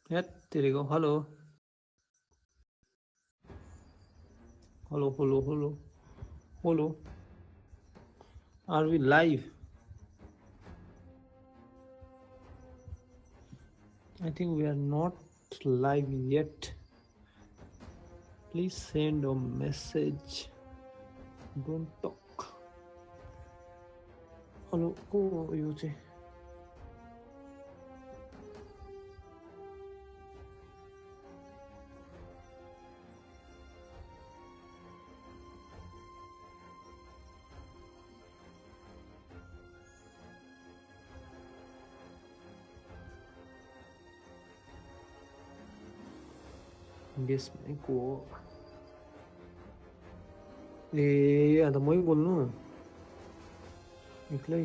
Yeah, there you go. Hello. Hello, hello, hello. Hello. Are we live? I think we are not live yet. Please send a message. Don't talk. Hello. Oh, you say. Yes, को ए अन्त मै बोल्नु एक्लै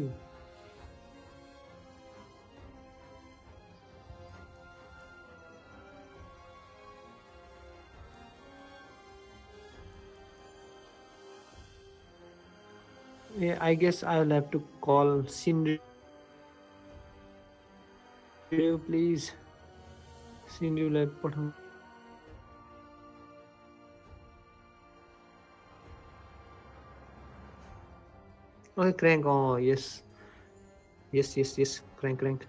ए I guess I'll have to call Sindhu, please. Sindhuलाई पठाउनु Okay, crank. Oh, yes. Yes, yes, yes. Crank, crank.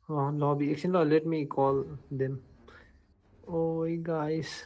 Lobby. Actually, let me call them. Oh, guys.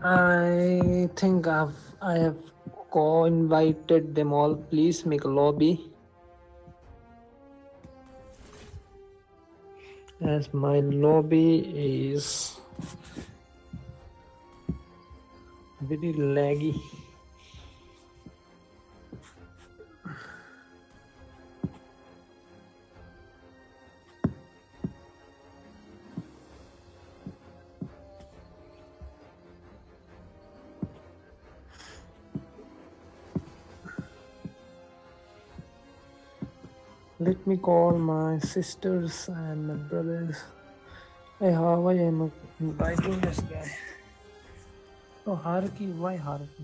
I think I have co-invited them all. Please make a lobby. As my lobby is very laggy. Let me call my sisters and my brothers. Hey, how I am inviting this guy. Oh, Haruki, why Haruki?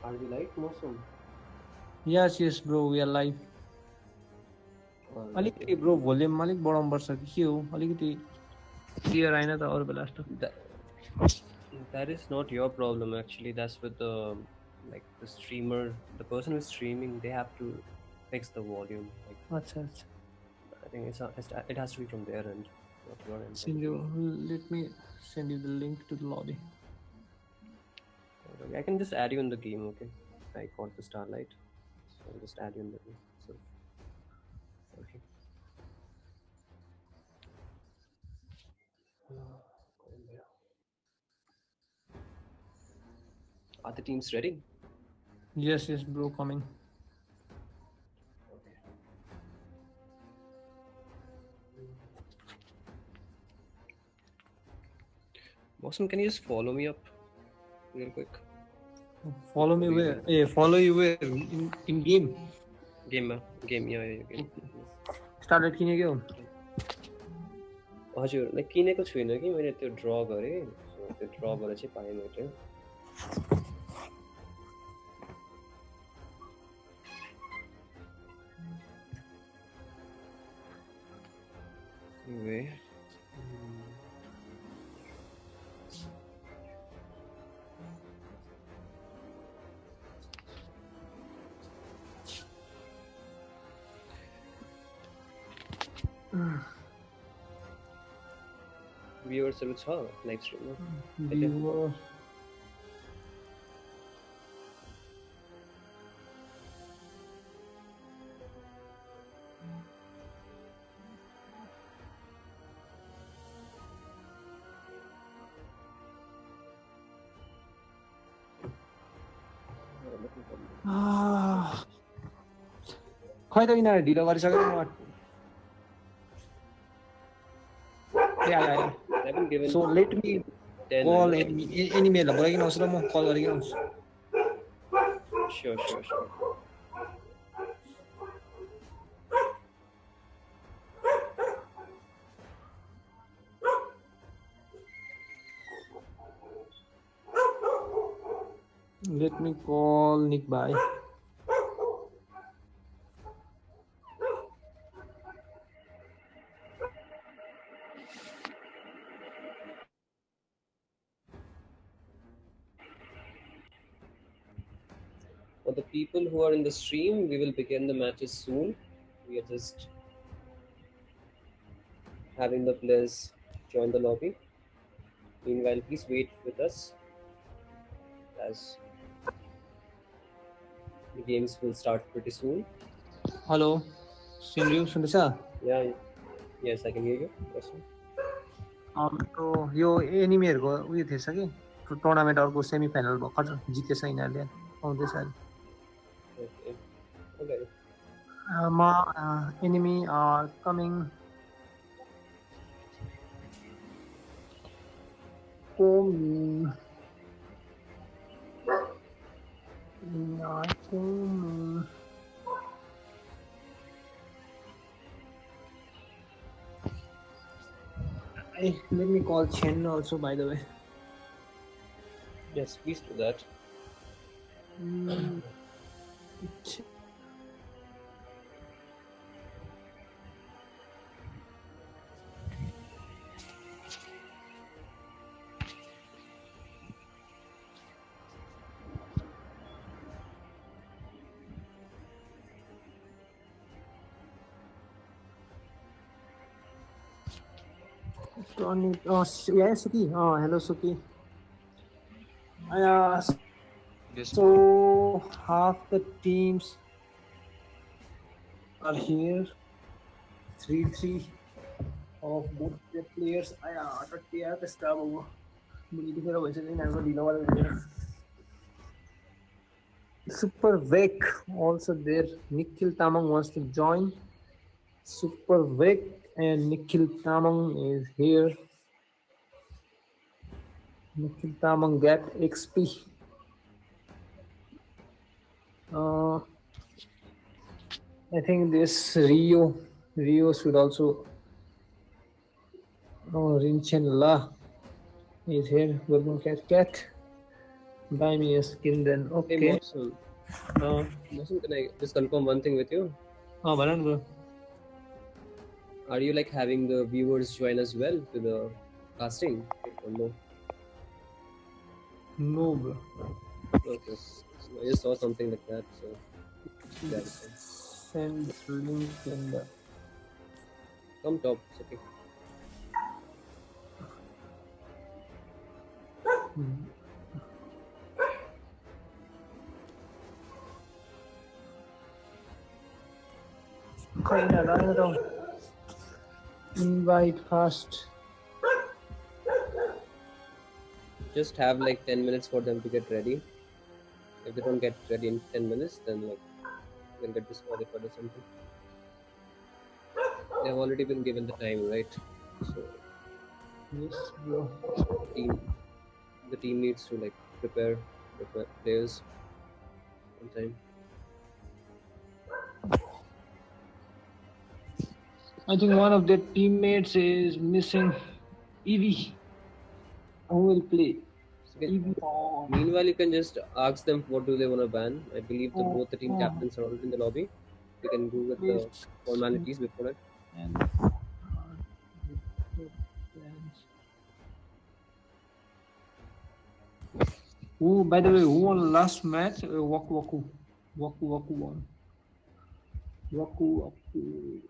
Are we live, Mosum? Yes, yes, bro, we are live. Alright. अलिकति bro volume अलिक बढाउनुपर्छ कि के हो अलिकति clear आएन त अरू बेला जस्तो That that is not your problem actually. That's with the like the streamer, the person who's streaming. They have to fix the volume. Like अच्छा अच्छा I think it has to be from their end, not your end. send you let me send you the link to the lobby. I can just add you in the game. Okay, I got the starlight, so I'll just add you in the game. So okay. Are the teams ready? Yes, yes, bro, coming. Okay. Mosum, can you just follow me up real quick? Follow me where? Hey, follow you where? In game? Game, yeah, game. Started किनेको हो? हजुर like किनेको छुइनँ कि मैले त्यो ड्र गरेँ सो त्यो ड्रबाट चाहिँ पाएँ मैले anyway भ्युअर्सहरू छ लाइभ स्ट्रिममा Viewer. खै त यिनीहरू ढिलो गरिसक्यो म So let me call any mail बोलाइकिन आउँछु ल म कल गरिकिन आउँछु Sure. Let me call Nick bhai. For the people who are in the stream, we will begin the matches soon. We are just having the players join the lobby. Meanwhile, please wait with us as the games will start pretty soon. Hello, Sinju, सुन्दैछ? Yeah, yes, I can hear you. Yes, तो यो एनिमीहरूको उयो थिएछ कि tournament अर्को semi final भर्खर जितेछ यिनीहरूले आउँदैछ okay. Okay. Enemy are coming. Coming. Not coming. Let me call Chen also, by the way. Yes, please do that. Yeah, Suki. Hello, Suki. Yes. So half the teams are here. 3-3 of both the players. Super Vic also there. Nikhil Tamang wants to join. Super Vic And Nikhil Tamang is here. Nikhil Tamang get XP. Uh, I think this Rio should also. Oh, Rinchen La is here. Golden Cat. Buy me a skin then. Hey, Okay. Mawson. Uh, Mawson, can I just confirm one thing with you? oh, Baran bro. Are you like having the viewers join as well to the casting or no? No, bro. Okay, okay. I just saw something like that, so clarify. Send link in the. Come top, it's okay. Kinda run around. Invite fast. Just have like 10 minutes for them to get ready. If they don't get ready in 10 minutes, then like they'll get disqualified or something. They have already been given the time, right? So Yes, bro. team, the team needs to like prepare the players on time. I think one of their teammates is missing. Evie. Who will play? So Evie. Oh, meanwhile, you can just ask them what do they want to ban. I believe the oh, both the team oh. captains are already in the lobby. You can go with the Please. formalities before it. And who, by the way, who won last match? Waku Waku. Waku Waku won. Waku Waku.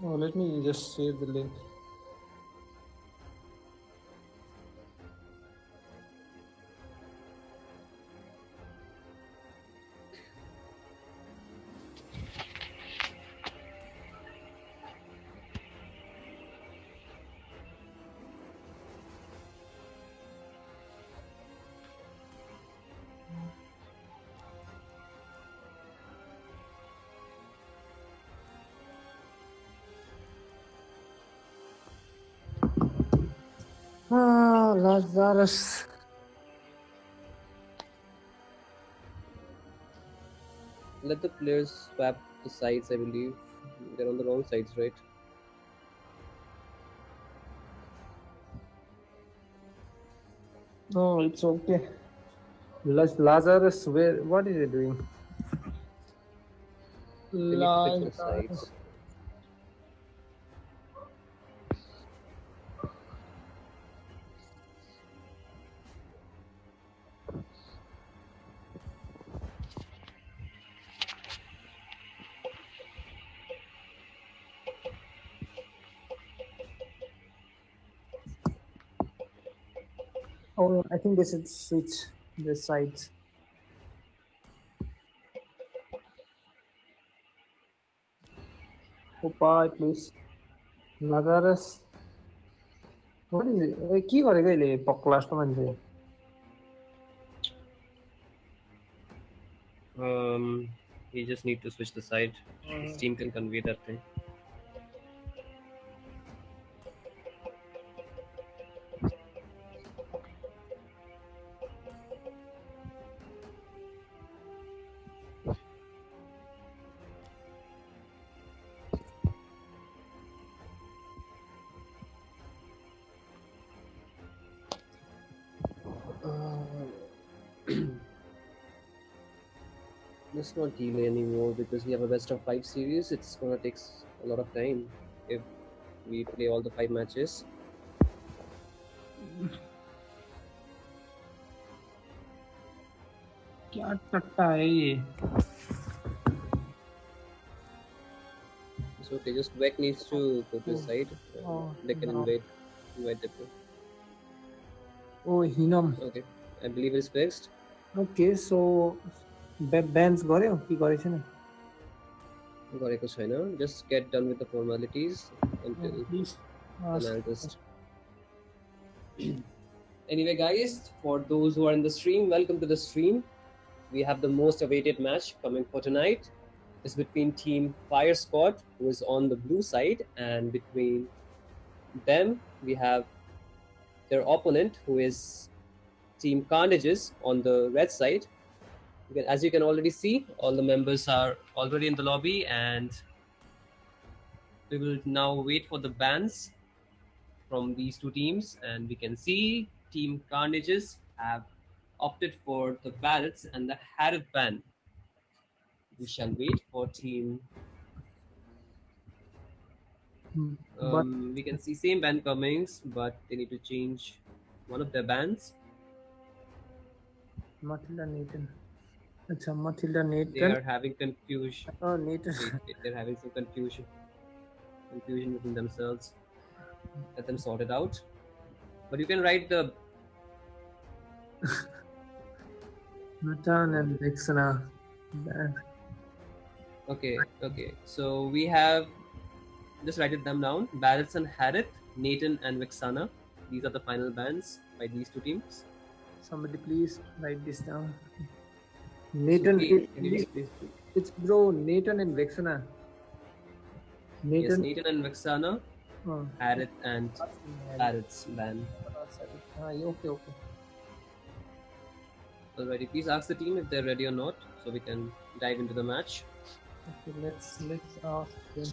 Oh, let me just save the link. Ah, Lazarus. Let the players swap the sides. I believe they're on the wrong sides, right? No, it's okay. Lazarus, where? What is he doing? They need to fix the Lazarus. sides. Oh, I think they should switch the sides. Opa, please. Lazarus. What is it? কি করে গেলে পক্লাস তো মানছে You just need to switch the side. His team can convey that thing. Let's not delay anymore because we have a best of 5 series. It's gonna take a lot of time if we play all the 5 matches. क्या टट्टा है ये Okay, just Vec needs to go to his Oh, side. oh, They can no. invite the play. Oh, Hinam. Okay, I believe it's fixed. Okay, so bands गर्यो कि गरेको छैन? गरेको छैन. Just get done with the formalities Oh, until please then ask. I'll just. Anyway, guys, for those who are in the stream, welcome to the stream. We have the most awaited match coming for tonight. It's between Team Fire Squad, who is on the blue side, and between them, we have their opponent, who is Team Carnages on the red side. As you can already see, all the members are already in the lobby, and we will now wait for the bans from these two teams. And we can see Team Carnages have opted for the ballots and the Harith ban. We shall wait for Team. But We can see same ban comings, but they need to change one of their bans. Matilda Nathan. अच्छा Matilda They Nathan. are having confusion. Oh, Nathan. Wait, they're having some confusion between themselves. Let them sort it out. But you can write the Nathan and Vixana. okay. So we have just write it them down. Barretts and Harith, Nathan and Vixana. These are the final bans by these two teams. Somebody please write this down. Nathan, Can you just please? it's bro Nathan and Vixana. Yes, Nathan and Vixana, Oh. Harith and Barrett's ban. Okay. Alrighty, please ask the team if they're ready or not, so we can dive into the match. Okay, let's ask them.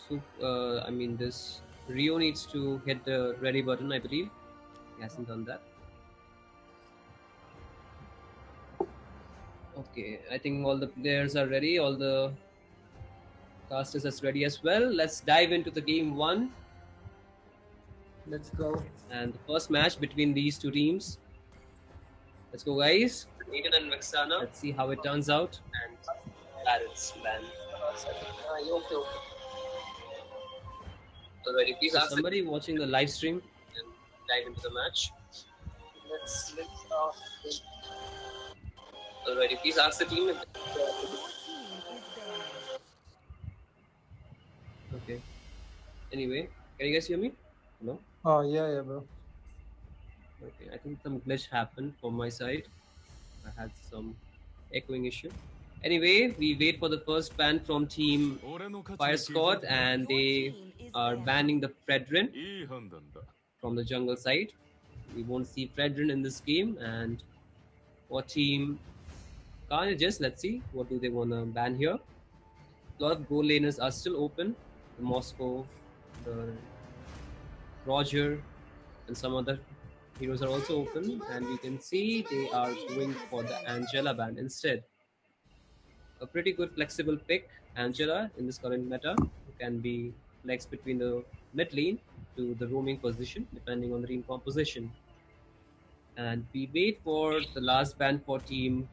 So, I mean, this Rio needs to hit the ready button, I believe. He hasn't done that. Okay, I think all the players are ready. All the casters are ready as well. Let's dive into the game one. Let's go. And the first match between these two teams. Let's go, guys. Nathan and Vixana. Let's see how it turns out. And Barrett's ban. Okay. Alrighty, please ask somebody watching the live stream and dive into the match. Let's ask them. Alrighty, please ask the team. Okay. Anyway, can you guys hear me? No? Oh, yeah, bro. Okay, I think some glitch happened from my side. I had some echoing issue. Anyway, we wait for the first ban from Team Fire Squad, and they are banning the Fredrin from the jungle side. We won't see Fredrin in this game. And for Team Carnages, let's see what do they want to ban here. A lot of goal laners are still open. The Moscow, the Roger, and some other heroes are also open, and we can see they are going for the Angela ban instead. A pretty good flexible pick, Angela, in this current meta, who can be flexed between the mid lane to the roaming position, depending on the team composition. And we wait for the last ban for Team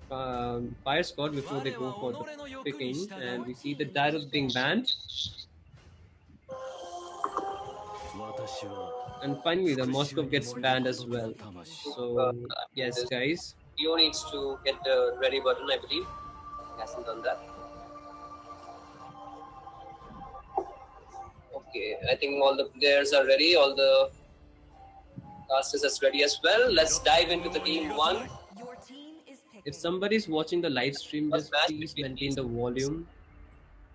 Fire Squad before they go for the picking, and we see the Daryl being banned. And finally, the Moscow gets banned as well. So, yes, guys. Leo needs to get the ready button, I believe. He hasn't done that. Okay, I think all the players are ready. All the casters are ready as well. Let's dive into the game one. If somebody's watching the live stream, just please maintain the volume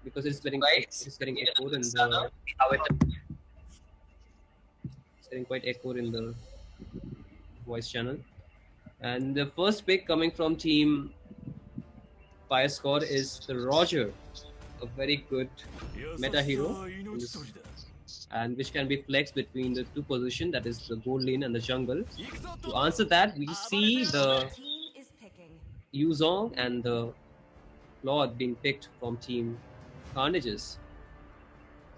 because it's getting echoed in the. It's getting quite echoed in the voice channel. And the first pick coming from Team Fire Squad is the Roger, a very good meta hero, and which can be flexed between the two positions, that is the gold lane and the jungle. To answer that, we see the Yuzong and the Lord being picked from Team Carnages.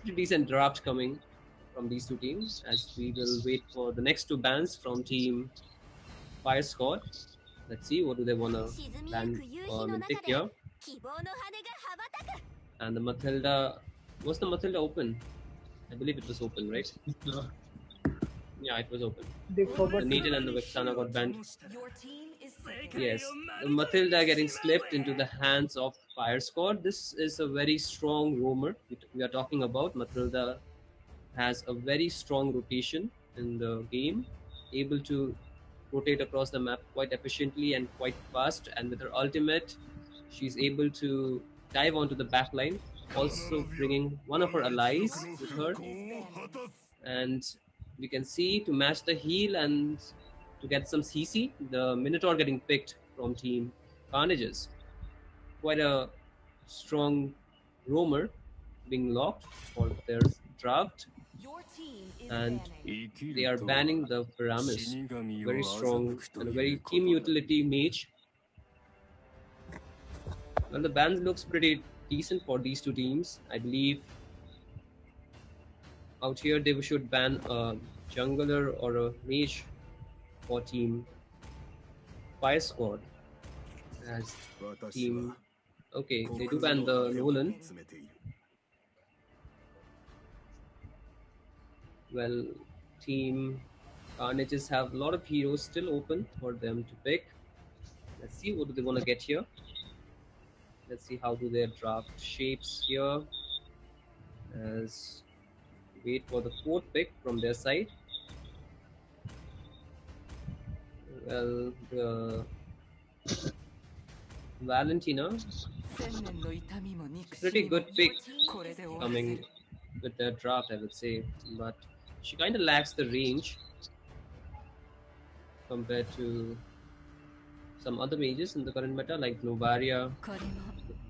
Pretty decent draft coming from these two teams, as we will wait for the next two bans from Team Fire Squad. Let's see what do they wanna ban and pick here. And the Matilda, was the Matilda open? I believe it was open, right? Yeah, it was open. They forgot The to Needle and the Vexana got banned. Your team is second. Yes, the Matilda getting slipped into the hands of Fire Squad. This is a very strong roamer we are talking about. Matilda has a very strong rotation in the game, able to rotate across the map quite efficiently and quite fast. And with her ultimate, she's able to dive onto the back line, also bringing one of her allies with her. And we can see to match the heal and to get some CC, the Minotaur getting picked from Team Carnages. Quite a strong roamer being locked for their draft. Your team is And banning. they are banning the Pyramis. Very strong and a very team utility mage. Well, the ban looks pretty decent for these two teams. I believe out here they should ban a jungler or a mage for Team Fire Squad. As Team... Okay, they do ban the Nolan. Well, Team Carnages have a lot of heroes still open for them to pick. Let's see what do they want to get here. Let's see how do their draft shapes here. As wait for the fourth pick from their side. Well, the Valentina, pretty good pick coming with their draft, I would say, but she kind of lacks the range compared to some other mages in the current meta, like Novaria,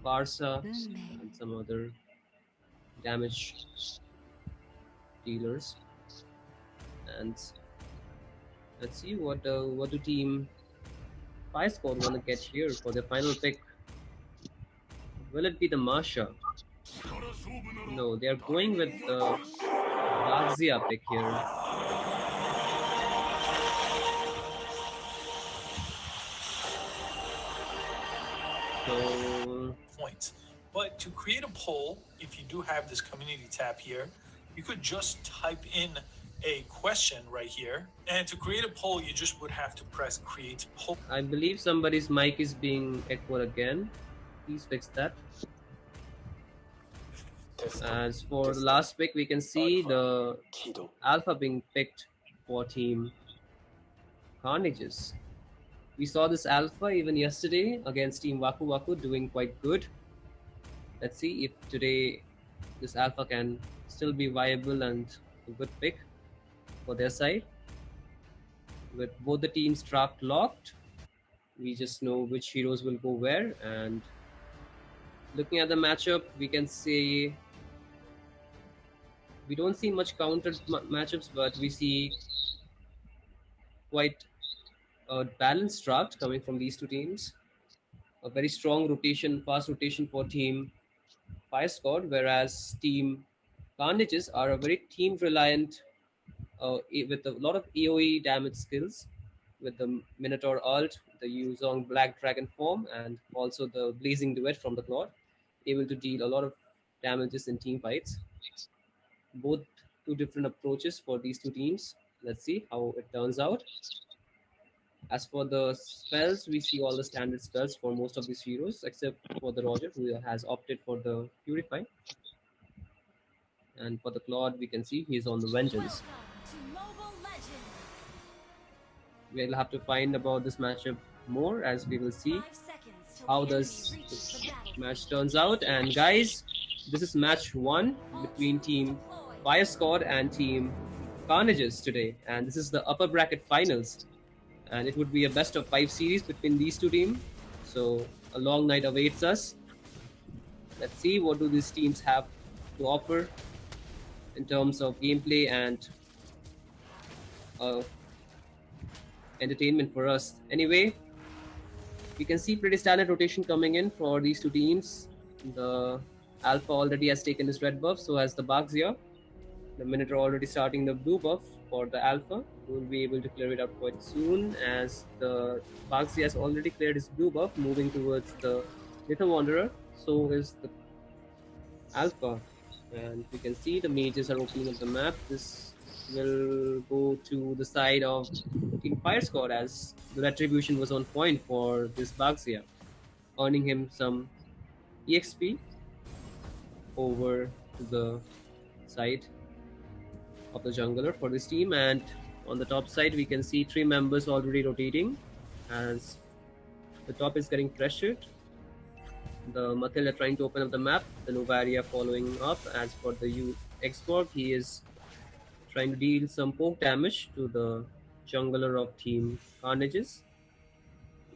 Parsa, and some other damage dealers. And let's see what do Team Fire Squad want to get here for their final pick. Will it be the Masha? No, they are going with the Baxia pick here. So points. But to create a poll, if you do have this community tab here, you could just type in a question right here. And to create a poll, you just would have to press create poll. I believe somebody's mic is being echoed again. Please fix that. As for the last pick, we can see the Alpha being picked for Team Carnages. We saw this Alpha even yesterday against Team Waku Waku doing quite good. Let's see if today this Alpha can still be viable and a good pick for their side. With both the teams draft locked, we just know which heroes will go where. And looking at the matchup, we can say we don't see much countered matchups, but we see quite a balanced draft coming from these two teams. A very strong rotation, fast rotation for Team Fire Squad, whereas Team Carnages are a very team-reliant with a lot of AoE damage skills, with the Minotaur ult, the Yuzong Black Dragon form, and also the Blazing Duet from the Claw, able to deal a lot of damages in team fights. Both two different approaches for these two teams. Let's see how it turns out. As for the spells, we see all the standard spells for most of these heroes, except for the Roger, who has opted for the Purify. And for the Claude, we can see he's on the Vengeance. We'll have to find about this matchup more as we will see how this match turns out. And guys, this is match 1 between Team Fire Squad and Team Carnages today. And this is the upper bracket finals. And it would be a best of 5 series between these two teams. So a long night awaits us. Let's see what do these teams have to offer in terms of gameplay and entertainment for us. Anyway, we can see pretty standard rotation coming in for these two teams. The Alpha already has taken his red buff, so has the Baxia. The Minotaur already starting the blue buff for the Alpha. We'll be able to clear it out quite soon, as the Baxi has already cleared his blue buff, moving towards the Little Wanderer. So is the Alpha. And we can see the mages are opening up the map. This will go to the side of Team Fire Squad, as the retribution was on point for this Baxia, earning him some EXP over to the side of the jungler for this team. And on the top side we can see 3 members already rotating, as the top is getting pressured. The Mathilda trying to open up the map, the Novaria following up. As for the Xborg, he is trying to deal some poke damage to the jungler of team Carnages.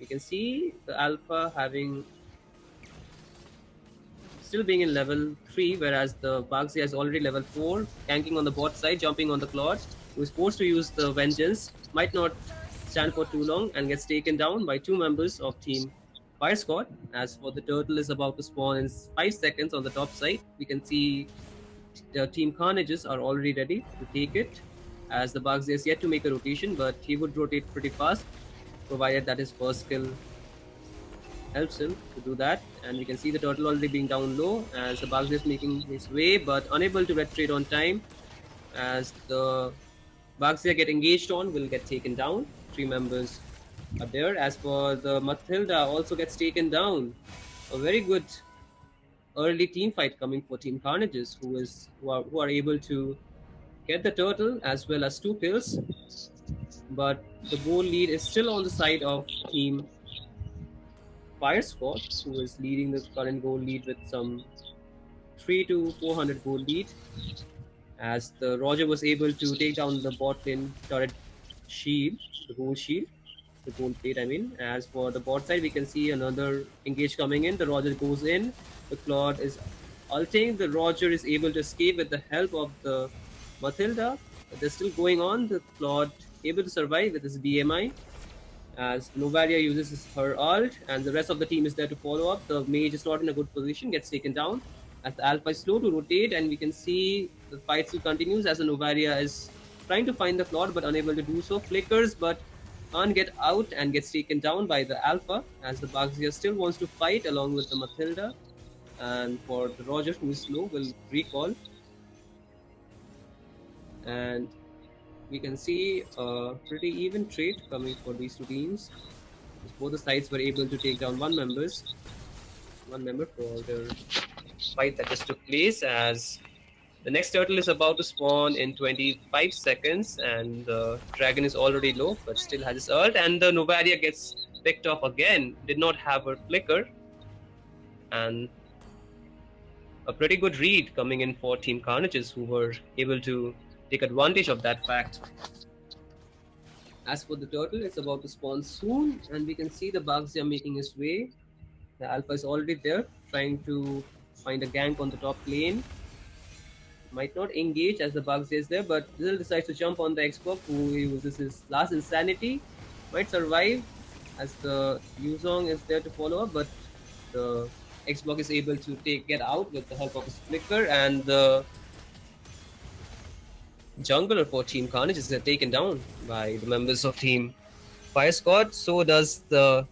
We can see the Alpha having still being in level 3, whereas the Baxi is already level 4, ganking on the bot side, jumping on the Claude, who is forced to use the Vengeance, might not stand for too long and gets taken down by 2 members of Team Fire Squad. As for the Turtle is about to spawn in 5 seconds on the top side, we can see the Team Carnages are already ready to take it, as the Baxi is yet to make a rotation, but he would rotate pretty fast, provided that his first skill helps him to do that. And we can see the Turtle already being down low, as the Baxi is making his way but unable to retreat on time, as the Baxi get engaged on will get taken down. 3 members are there. As for the Mathilda, also gets taken down. A very good early team fight coming for Team Carnages, who are able to get the Turtle as well as 2 kills, but the goal lead is still on the side of Team Fire Squad, who is leading the current goal lead with some 3 to 400 goal lead, as the Roger was able to take down the bot lane turret shield, the gold shield, the gold plate I mean. As for the bot side, we can see another engage coming in. The Roger goes in, the Claude is ulting, the Roger is able to escape with the help of the Mathilda. They're still going on, the Claude able to survive with his DMI, as Novaria uses her ult, and the rest of the team is there to follow up. The mage is not in a good position, gets taken down, as the Alpha is slow to rotate, and we can see the fight still continues as the Novaria is trying to find the Claude but unable to do so. Flickers but can't get out and gets taken down by the Alpha, as the Baxia still wants to fight along with the Mathilda. And for the Roger, who is slow, will recall. And we can see a pretty even trade coming for these 2 teams. Both the sides were able to take down one member for their fight that just took place, as the next turtle is about to spawn in 25 seconds, and the dragon is already low but still has his ult, and the Novaria gets picked off again, did not have her flicker, and a pretty good read coming in for Team Carnages, who were able to take advantage of that fact. As for the turtle, it's about to spawn soon, and we can see the Baxia making his way. The Alpha is already there, trying to find a gank on the top lane. Might not engage as the Baxia is there, but Dizzle decides to jump on the Xbox, who uses his last insanity. Might survive as the Yuzong is there to follow up, but the Xbox is able to get out with the help of his flicker, and the jungler for Team Carnage is taken down by the members of Team Fire Squad. So does the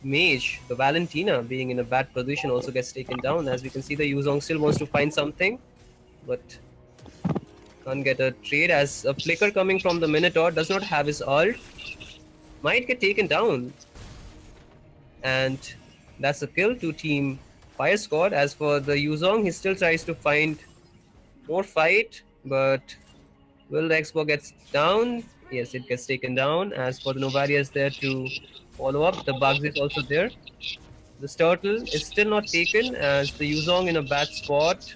mage, the Valentina, being in a bad position, also gets taken down. As we can see, the Yuzong still wants to find something, but can't get a trade, as a flicker coming from the Minotaur does not have his ult. Might get taken down, and that's a kill to Team Fire Squad. As for the Yuzong, he still tries to find more fight, but will the Xbox gets down? Yes, it gets taken down. As for the Novaria is there to follow up, the Bugs is also there. The turtle is still not taken, as the Yuzong in a bad spot.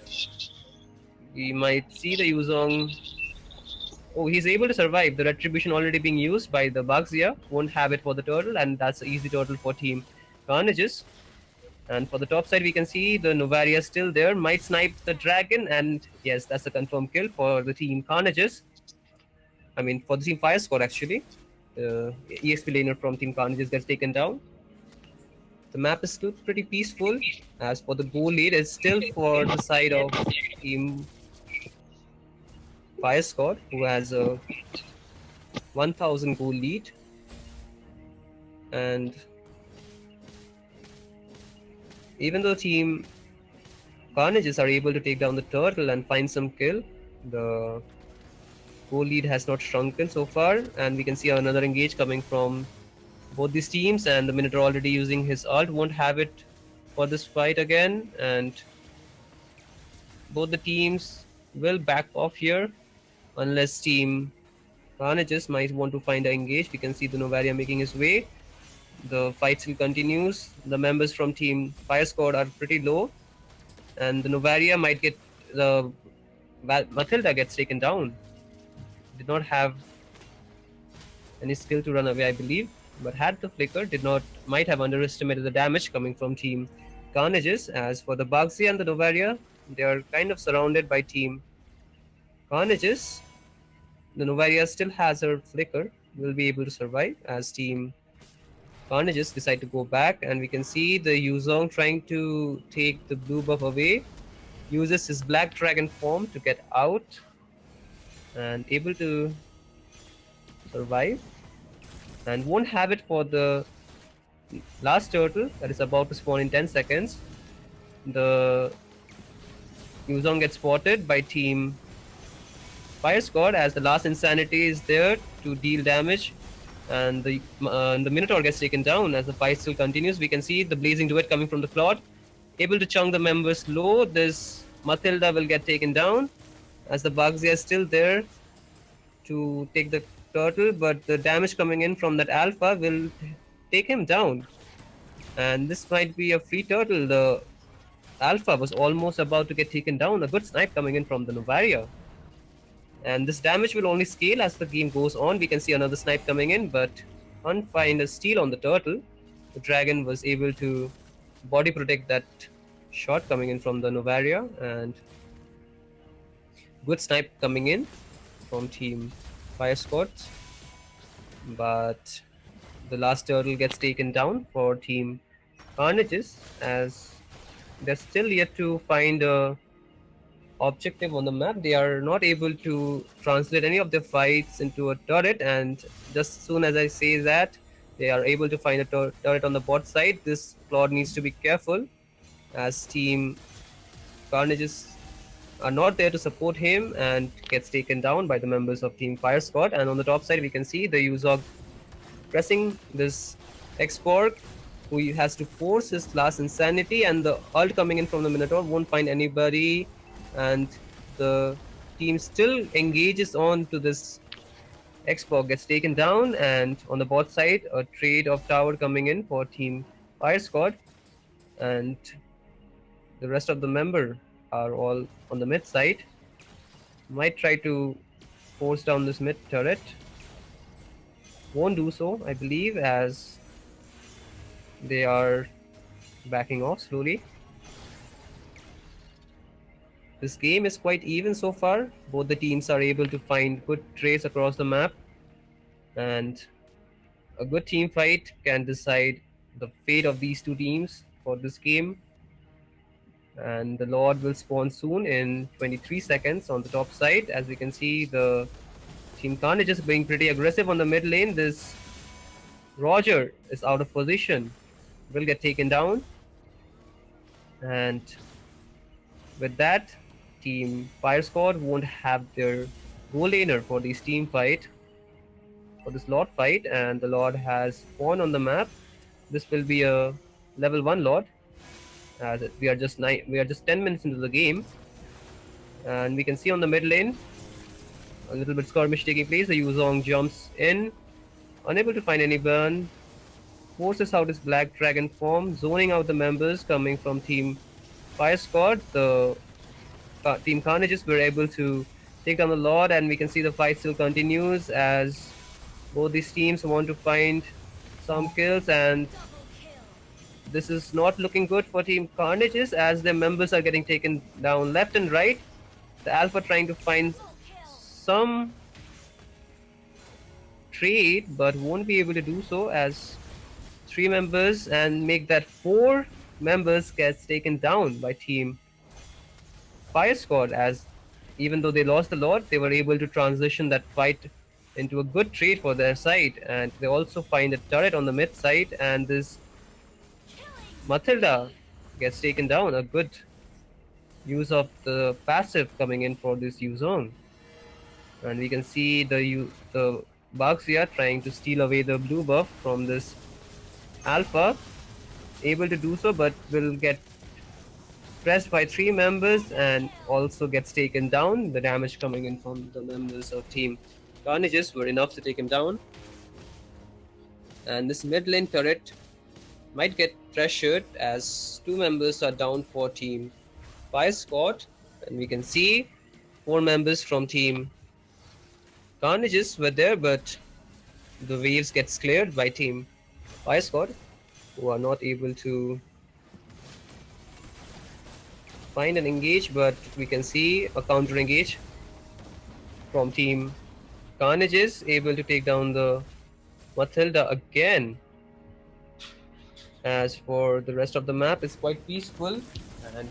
We might see the Yuzong. Oh, he's able to survive. The retribution already being used by the Baxia. Won't have it for the turtle, and that's an easy turtle for Team Carnages. And for the top side, we can see the Novaria still there. Might snipe the dragon, and yes, that's a confirmed kill for the Team Carnages. I mean, for the Team Fire Squad, actually. EXP laner from Team Carnages gets taken down. The map is still pretty peaceful. As for the goal lead, it's still for the side of Team Fire Squad, who has a 1000 goal lead. And even though Team Carnages are able to take down the turtle and find some kill, the goal lead has not shrunken so far, and we can see another engage coming from both these teams, and the Minotaur already using his ult won't have it for this fight again, and both the teams will back off here unless Team Carnages might want to find an engage. We can see the Novaria making his way. The fight still continues. The members from Team Fire Squad are pretty low, and the Novaria might get the Matilda gets taken down. Did not have any skill to run away, I believe, but had the flicker, might have underestimated the damage coming from Team Carnages. As for the Bagzi and the Novaria, they are kind of surrounded by Team Carnages. The Novaria still has her flicker, will be able to survive as Team Carnages decide to go back, and we can see the Yuzong trying to take the blue buff away, uses his black dragon form to get out and able to survive, and won't have it for the last turtle that is about to spawn in 10 seconds. The Yuzong gets spotted by Team Fire Squad as the last insanity is there to deal damage, and the Minotaur gets taken down as the fight still continues. We can see the blazing duet coming from the Claude, able to chunk the members low. This Matilda will get taken down as the Bagzi is still there to take the turtle, but the damage coming in from that Alpha will take him down, and this might be a free turtle. The Alpha was almost about to get taken down. A good snipe coming in from the Novaria. And this damage will only scale as the game goes on. We can see another snipe coming in, but can't find a steal on the turtle. The dragon was able to body protect that shot coming in from the Novaria, and good snipe coming in from Team Fire Squad. But the last turtle gets taken down for Team Carnages as they're still yet to find a objective on the map. They are not able to translate any of their fights into a turret, and just as soon as I say that, they are able to find a turret on the bot side. This Claude needs to be careful as Team Carnages are not there to support him and gets taken down by the members of Team Fire Squad. And on the top side we can see the Yuzog pressing this X-Borg, who has to force his last insanity, and the ult coming in from the Minotaur won't find anybody, and the team still engages on to this X-Borg, gets taken down, and on the bot side a trade of tower coming in for Team Fire Squad, and the rest of the member are all on the mid side. Might try to force down this mid turret, won't do so I believe, as they are backing off slowly. This game is quite even so far. Both the teams are able to find good trades across the map, and a good team fight can decide the fate of these two teams for this game. And the Lord will spawn soon in 23 seconds on the top side. As we can see, the Team Carnages being pretty aggressive on the mid lane. This Roger is out of position, will get taken down, and with that, Team Fire Squad won't have their goal laner for this team fight, for this Lord fight, and the Lord has spawned on the map. This will be a level 1 Lord, as we are just 10 minutes into the game, and we can see on the mid lane a little bit skirmish taking place. The Yuzong jumps in, unable to find any burn, forces out his black dragon form, zoning out the members coming from Team Fire Squad. The Team Carnages were able to take down the Lord, and we can see the fight still continues as both these teams want to find some kills, and this is not looking good for Team Carnages as their members are getting taken down left and right. The Alpha trying to find some trade but won't be able to do so as 3 members and make that 4 members gets taken down by Team Fire Squad, as even though they lost the Lord, they were able to transition that fight into a good trade for their side. And they also find a turret on the mid side, and this Matilda gets taken down. A good use of the passive coming in for this Yuzong. And we can see the Baxia trying to steal away the blue buff from this Alpha. Able to do so, but will get pressed by 3 members and also gets taken down. The damage coming in from the members of Team Carnages were enough to take him down. And this mid lane turret might get pressured as 2 members are down for Team Fire Squad. And we can see 4 members from Team Carnages were there, but the waves gets cleared by Team Fire Squad, who are not able to find an engage, but we can see a counter engage from Team Carnages, able to take down the Matilda again. As for the rest of the map, it's quite peaceful, and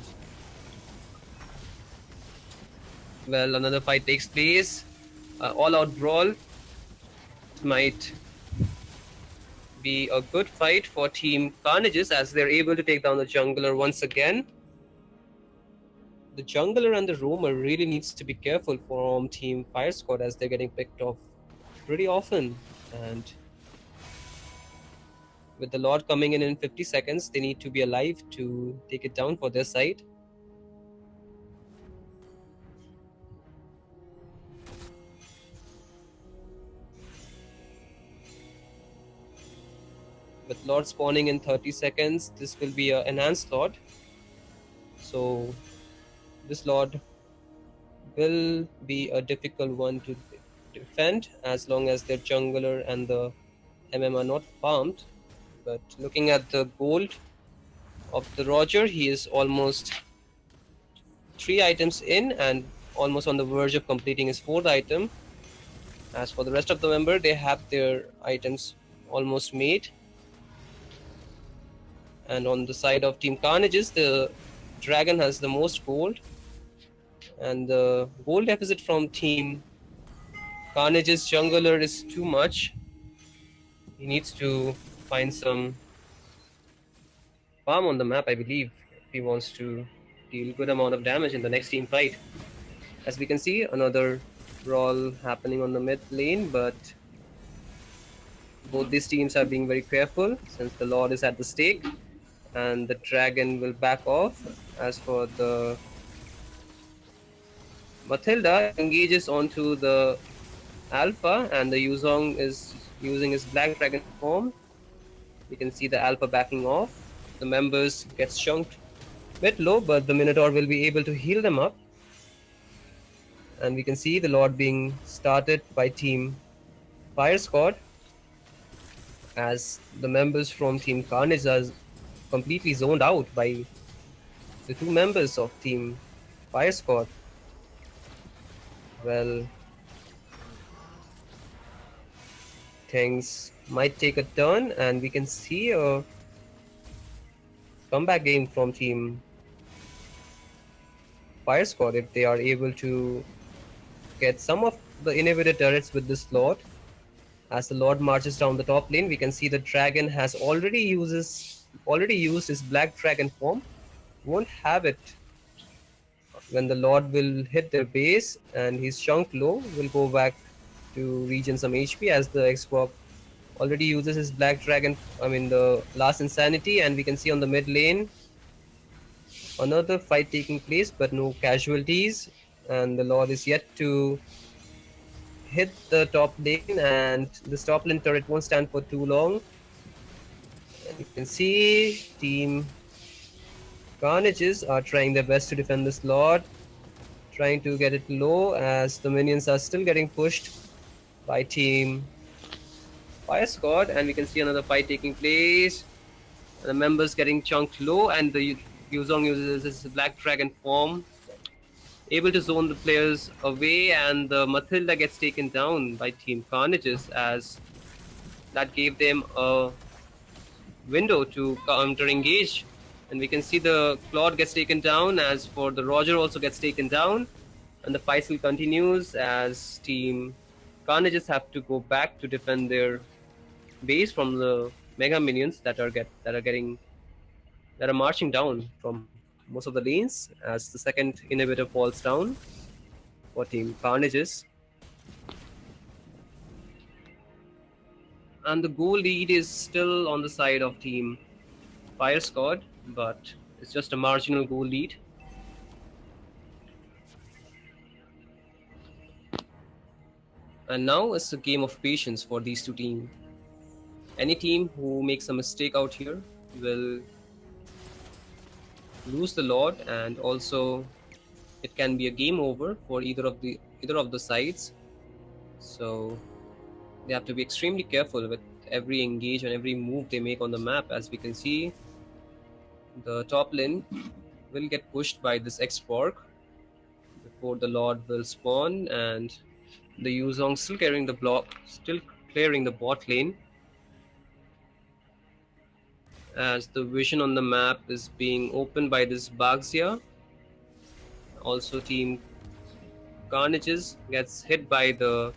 well, another fight takes place. All-out brawl might be a good fight for Team Carnages as they're able to take down the jungler once again. The jungler and the roamer really needs to be careful from Team Fire Squad as they're getting picked off pretty often. And with the Lord coming in 50 seconds, they need to be alive to take it down for their side. With Lord spawning in 30 seconds, this will be an enhanced Lord. So this Lord will be a difficult one to defend as long as their jungler and the MM are not farmed. But looking at the gold of the Roger, he is almost 3 items in and almost on the verge of completing his 4th item. As for the rest of the member, they have their items almost made. And on the side of Team Carnages, the Dragon has the most gold. And the gold deficit from Team Carnages jungler is too much. He needs to find some farm on the map, I believe, if he wants to deal good amount of damage in the next team fight. As we can see, another brawl happening on the mid lane, but both these teams are being very careful since the Lord is at the stake. And the Dragon will back off. As for the Matilda, engages onto the Alpha, and the Yuzong is using his Black Dragon form. You can see the Alpha backing off. The members get chunked a bit low, but the Minotaur will be able to heal them up. And we can see the Lord being started by Team Fire Squad, as the members from Team Carnage are completely zoned out by the 2 members of Team Fire Squad. Well, things might take a turn, and we can see a comeback game from Team Fire Squad if they are able to get some of the inhibitor turrets with this Lord. As the Lord marches down the top lane, we can see the Dragon has already used his Black Dragon form. Won't have it when the Lord will hit their base, and he's chunked low. Will go back to regen some HP as the Xbox already uses his Black Dragon, the last Insanity. And we can see on the mid lane another fight taking place, but no casualties, and the Lord is yet to hit the top lane, and this top lane turret won't stand for too long. And you can see Team Carnages are trying their best to defend this Lord, trying to get it low as the minions are still getting pushed by Team Fire Squad. And we can see another fight taking place. The members getting chunked low, and the Yuzong uses his Black Dragon form, able to zone the players away, and the Matilda gets taken down by Team Carnages, as that gave them a window to counter engage. And we can see the Claude gets taken down. As for the Roger, also gets taken down, And the fight still continues as Team Carnages have to go back to defend their base from the mega minions that are marching down from most of the lanes as the second inhibitor falls down for Team Carnages. And the goal lead is still on the side of Team Fire Squad, but it's just a marginal goal lead. And now it's a game of patience for these two teams. Any team who makes a mistake out here will lose the Lord, and also it can be a game over for either of the sides. So they have to be extremely careful with every engage and every move they make on the map. As we can see, the top lane will get pushed by this X-Borg before the Lord will spawn, and the Yuzong still carrying the block, still clearing the bot lane, as the vision on the map is being opened by this Baxia. Also, Team Carnages gets hit by the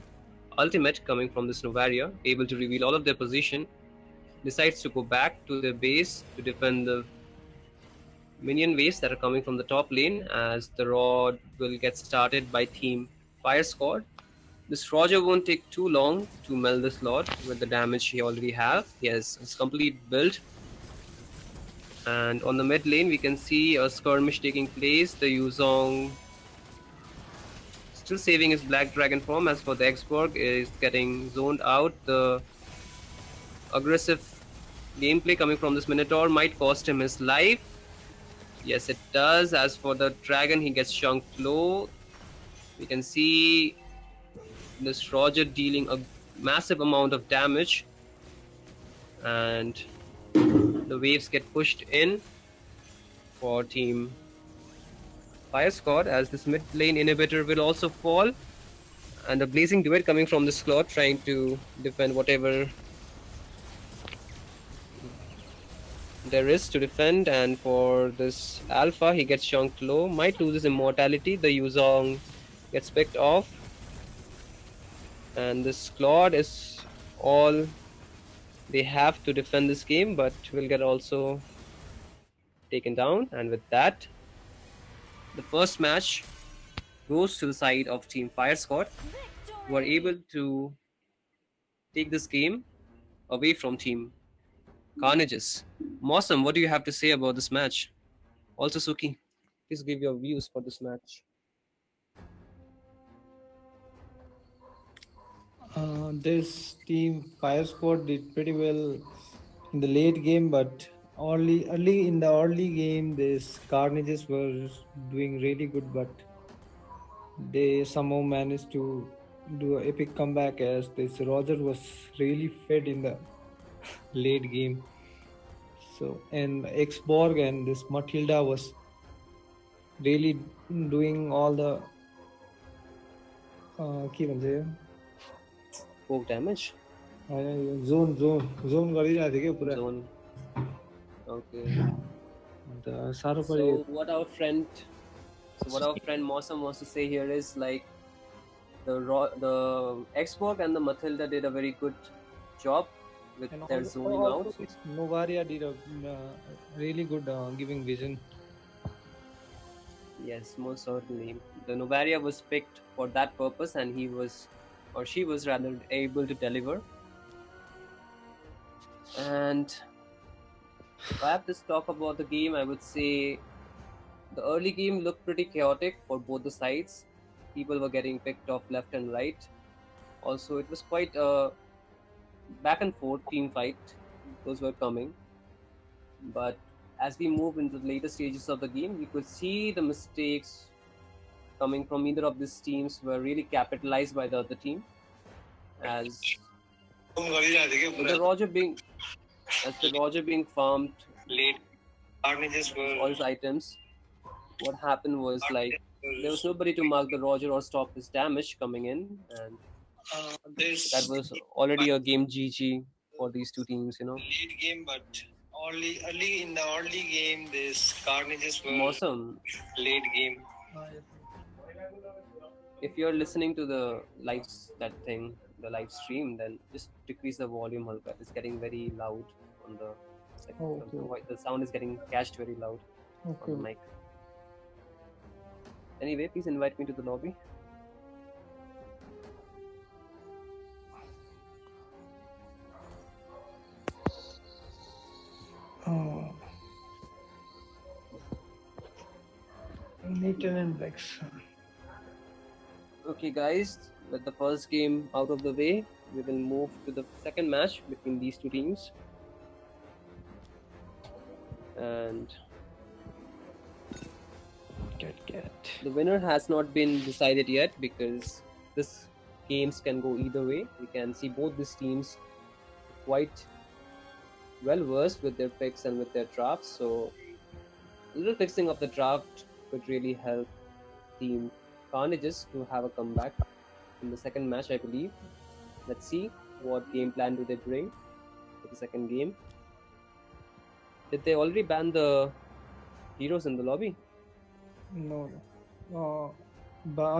ultimate coming from this Novaria, able to reveal all of their position, decides to go back to their base to defend the minion waves that are coming from the top lane, as the Rod will get started by Team Fire Squad. This Roger won't take too long to melt this Lord with the damage he already have. He has his complete build. And on the mid lane, we can see a skirmish taking place. The Yuzong still saving his Black Dragon form. As for the X-Borg, is getting zoned out. The aggressive gameplay coming from this Minotaur might cost him his life. Yes, it does. As for the Dragon, he gets chunked low. We can see this Roger dealing a massive amount of damage, and the waves get pushed in for Team Fire Squad, as this mid lane inhibitor will also fall, and the blazing duet coming from this slot trying to defend whatever there is to defend. And for this Alpha, he gets chunked low, might lose his immortality. The Yuzong gets picked off, and this Claude is all they have to defend this game, but will get also taken down. And with that, the first match goes to the side of Team Fire Squad, who are able to take this game away from Team Carnages. Mawsum, what do you have to say about this match? Also, Suki, please give your views for this match. This team Fire Squad did pretty well in the late game, but early in the early game, this Carnages were doing really good, but they somehow managed to do an epic comeback as this Roger was really fed in the late game. So and X-Borg and this Matilda was really doing all the के भन्छ Poke damage? Zone गरिरहेको थियो क्या पुरा Zone. Okay. अन्त साह्रो So पर्यो what our friend Mawsum wants to say here is like the X-Borg and the Matilda did a very good job with And their zoning out. also Novaria did a really good giving vision. Yes, most certainly. The Novaria was picked for that purpose, and he was, or she was rather, able to deliver. And if I have to talk about the game, I would say the early game looked pretty chaotic for both the sides. People were getting picked off left and right. Also, it was quite a back and forth team fight. Those were coming. But as we move into the later stages of the game, we could see the mistakes coming from either of these teams were really capitalized by the other team. As the Roger being farmed late, all his items, what happened was like there was nobody to mark the Roger or stop his damage coming in, and that was already a game GG for these two teams, you know. Late game, but early in the early game, this Carnages were Awesome. late game. If you're listening to the that thing, the live stream, then just decrease the volume, Halka. It's getting very loud on the Oh, okay, okay, the sound is getting catched very loud on okay, the okay. mic. Anyway, please invite me to the lobby. Oh, Nathan and Vex. Okay, guys, with the first game out of the way, we will move to the second match between these two teams. And Get. the winner has not been decided yet because this games can go either way. We can see both these teams quite well versed with their picks and with their drafts. So a little fixing of the draft could really help Team Carnages to have a comeback in the second match, I believe. Let's see what game plan do they bring for the second game. Did they already ban the heroes in the lobby? No, no.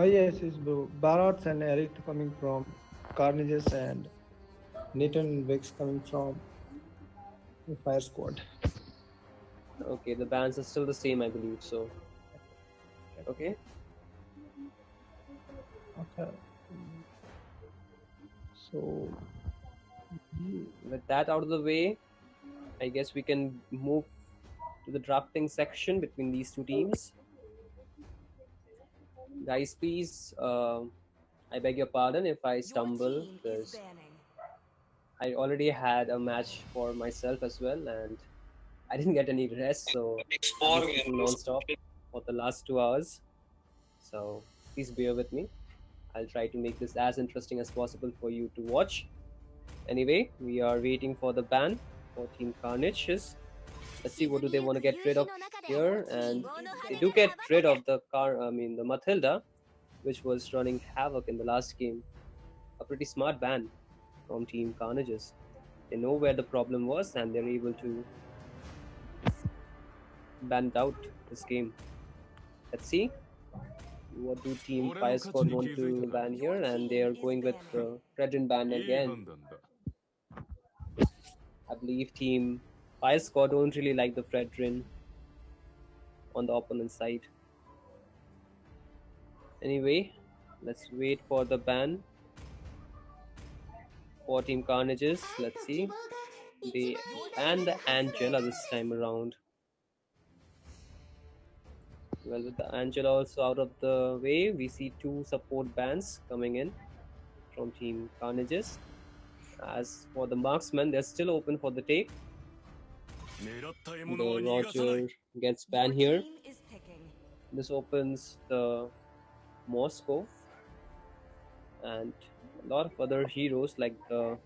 Yes, it's Bharat and Eric coming from Carnages and Nathan and Vex coming from the Fire Squad. Okay, the bans are still the same, I believe. So, okay. Okay. So, With that out of the way, I guess we can move to the drafting section between these two teams. Guys, please, I beg your pardon if I Your stumble team is because banning. I already had a match for myself as well, and I didn't get any rest, so I was speaking non-stop for the last 2 hours. So please bear with me. I'll try to make this as interesting as possible for you to watch. Anyway, we are waiting for the ban for Team Carnages. Let's see what do they want to get rid of here, and they do get rid of the the Mathilda, which was running havoc in the last game. A pretty smart ban from Team Carnages. They know where the problem was, and they're able to ban it out this game. Let's see what do Team Fire Squad want to ban here, and they are going with the Fredrin ban again. I believe Team Fire Squad don't really like the Fredrin on the opponent side. Anyway, let's wait for the ban for Team Carnages. Let's see. They ban the Angela this time around. Well, with the Angela also out of the way, we see two support bans coming in from Team Carnages. As for the marksman, they're still open for the take. The Roger gets banned here. Team is picking. This opens the Moscow and a lot of other heroes like the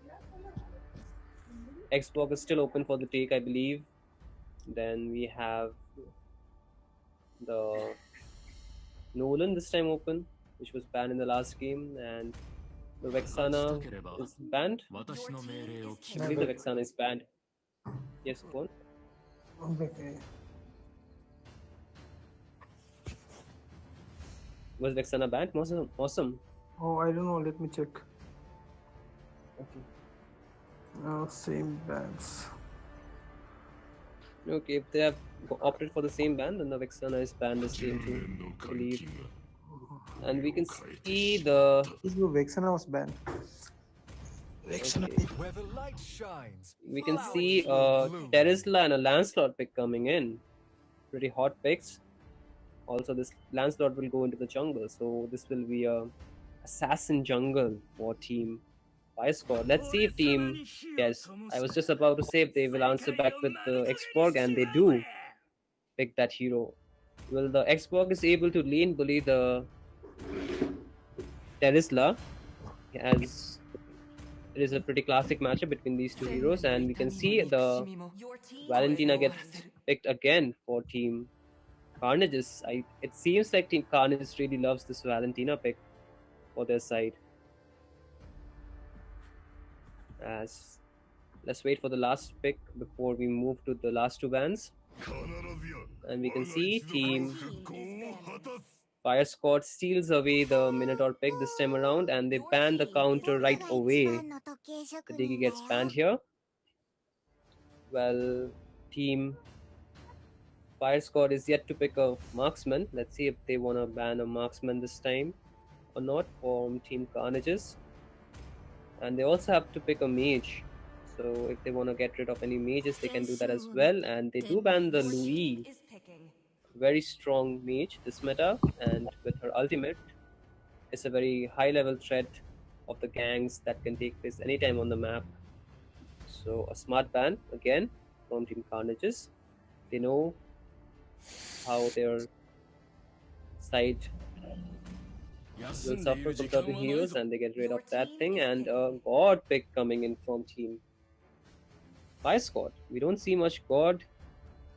Xbox is still open for the take, I believe. Then we have the Nolan this time open, which was banned in the last game, and the Vexana is banned. I believe the Vexana is banned. Yes, go on. okay. Was Vexana banned? Awesome. Oh, I don't know. Let me check. Okay. Same bands. Okay, if they have opted for the same ban, then the Vexana is banned the same too, I believe. And we can see the Vexana was banned. Vexana. Where the light shines. We can see a Terisla and a Lancelot pick coming in. Pretty hot picks. Also, this Lancelot will go into the jungle, so this will be a assassin jungle for Team Fire Squad. Let's see if Team. Yes, I was just about to say if they will answer back with the Xborg, and they do pick that hero. Well, the Xborg is able to lane bully the Terisla, as it is a pretty classic matchup between these two heroes, and we can see the Valentina gets picked again for Team Carnages. It seems like Team Carnages really loves this Valentina pick for their side. As let's wait for the last pick before we move to the last two bans. And we can see Team Fire Squad steals away the Minotaur pick this time around, and they ban the counter right away. The Digi gets banned here. Well, Team Fire Squad is yet to pick a marksman. Let's see if they want to ban a marksman this time or not from Team Carnages. And they also have to pick a mage. So if they want to get rid of any mages, they can do that as well. And they do ban the Your team Louis, is picking. very strong mage this meta, and with her ultimate, it's a very high level threat of the gangs that can take place anytime on the map. So a smart ban again from Team Carnages. They know how their side will suffer from certain heroes, and they get rid Your of that team thing. is And a picking. god pick coming in from Team Fire Squad. We don't see much god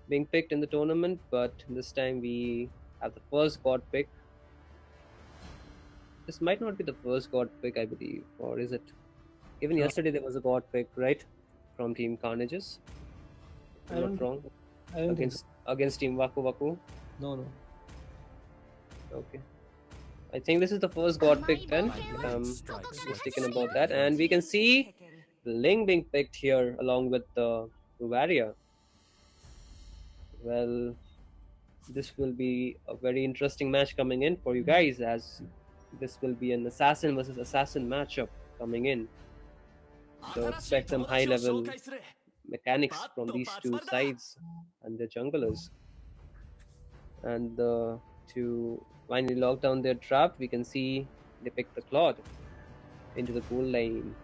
being picked in the tournament, but this time we have the first god pick. This might not be the first god pick, I believe, or is it? Even yesterday there was a god pick, right, from Team Carnages. If I I'm don't not wrong, I don't think so. against Team Waku Waku. No. Okay, I think this is the first god pick then. Mistaken about that, and we can see the Ling being picked here along with the Varia. Well, this will be a very interesting match coming in for you guys, as this will be an assassin versus assassin matchup coming in. So expect some high level mechanics from these two sides and their junglers. And to finally lock down their trap, we can see they pick the Claude into the goal lane.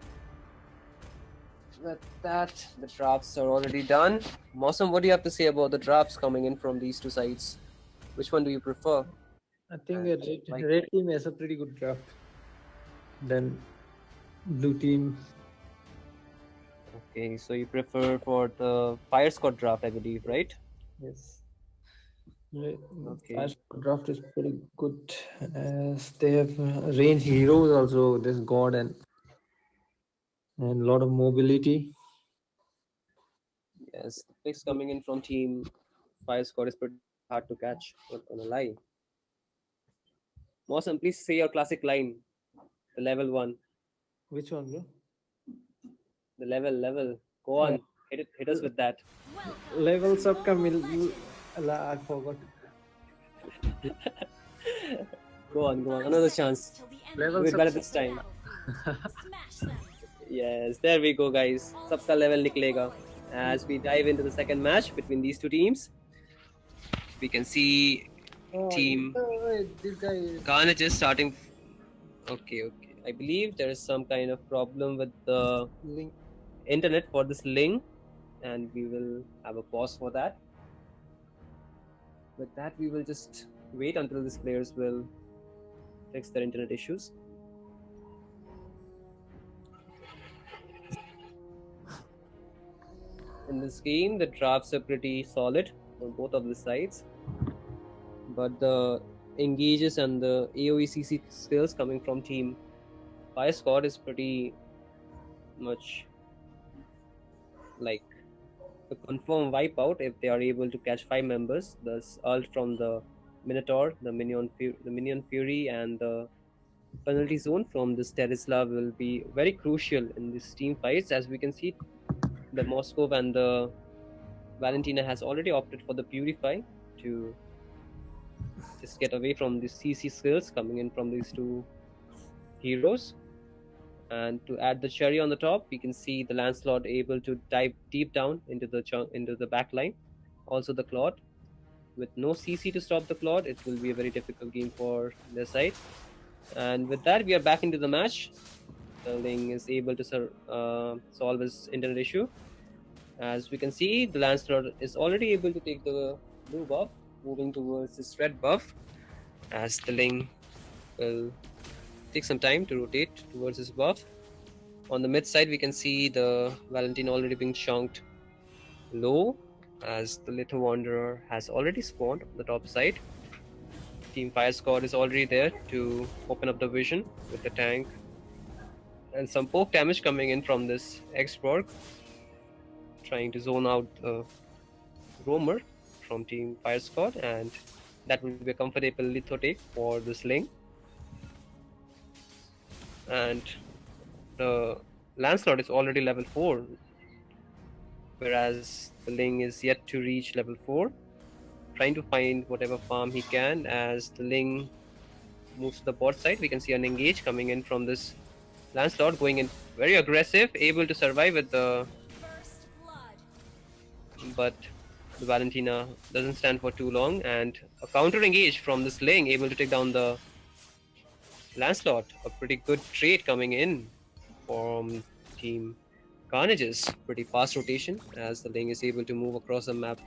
With that, the drafts are already done. Mosam, what do you have to say about the drafts coming in from these two sides? Which one do you prefer? I think Like- red team has a pretty good draft. Then blue team. Okay, so you prefer for the Fire Squad draft, I believe, right? Yes. Okay. Fire Squad draft is pretty good, as they have range heroes also. This god and a lot of mobility. Yes, the picks coming in from Team Fire Squad is pretty hard to catch, not gonna lie. Mosam, please say your classic line. The level one. Which one, bro? The level. Go on. Hit us with that. Levels up come. I forgot. Go on. Another chance. Do Levels it up. better this time. Yes, there we go, guys. Sabka level niklega. As we dive into the second match between these two teams, we can see Team This guy. Carnages starting. Okay. I believe there is some kind of problem with the Link. internet for this link, and we will have a pause for that. With that, we will just wait until these players will fix their internet issues. In this game, the drafts are pretty solid on both of the sides, but the engages and the AoE/CC skills coming from Team Fire Squad is pretty much like a confirmed wipeout if they are able to catch 5 members. Thus, ult from the Minotaur, the Minion Fury, and the penalty zone from this Terisla will be very crucial in these team fights. As we can see, the Moscow and the Valentina has already opted for the Purify to just get away from the CC skills coming in from these two heroes. And to add the cherry on the top, we can see the Lancelot able to dive deep down into the back line. Also the Claude. With no CC to stop the Claude, it will be a very difficult game for their side. And with that, we are back into the match. Sterling is able to solve his internet issue. As we can see, the Lancelot is already able to take the blue buff, moving towards this red buff, as the Ling will take some time to rotate towards his buff. On the mid side, we can see the Valentine already being chunked low, as the Little Wanderer has already spawned on the top side. Team Fire Squad is already there to open up the vision with the tank. And some poke damage coming in from this X-Borg, trying to zone out the roamer from Team Fire Squad, and That will be a comfortable litho take for this Ling. And the Lancelot is already level 4, whereas the Ling is yet to reach level 4. Trying to find whatever farm he can. As the Ling moves to the bot side, we can see an engage coming in from this Lancelot, going in very aggressive, able to survive with the. First blood. But the Valentina doesn't stand for too long, and a counter engage from this Ling, able to take down the Lancelot. A pretty good trade coming in from team Carnages. Pretty fast rotation as the Ling is able to move across the map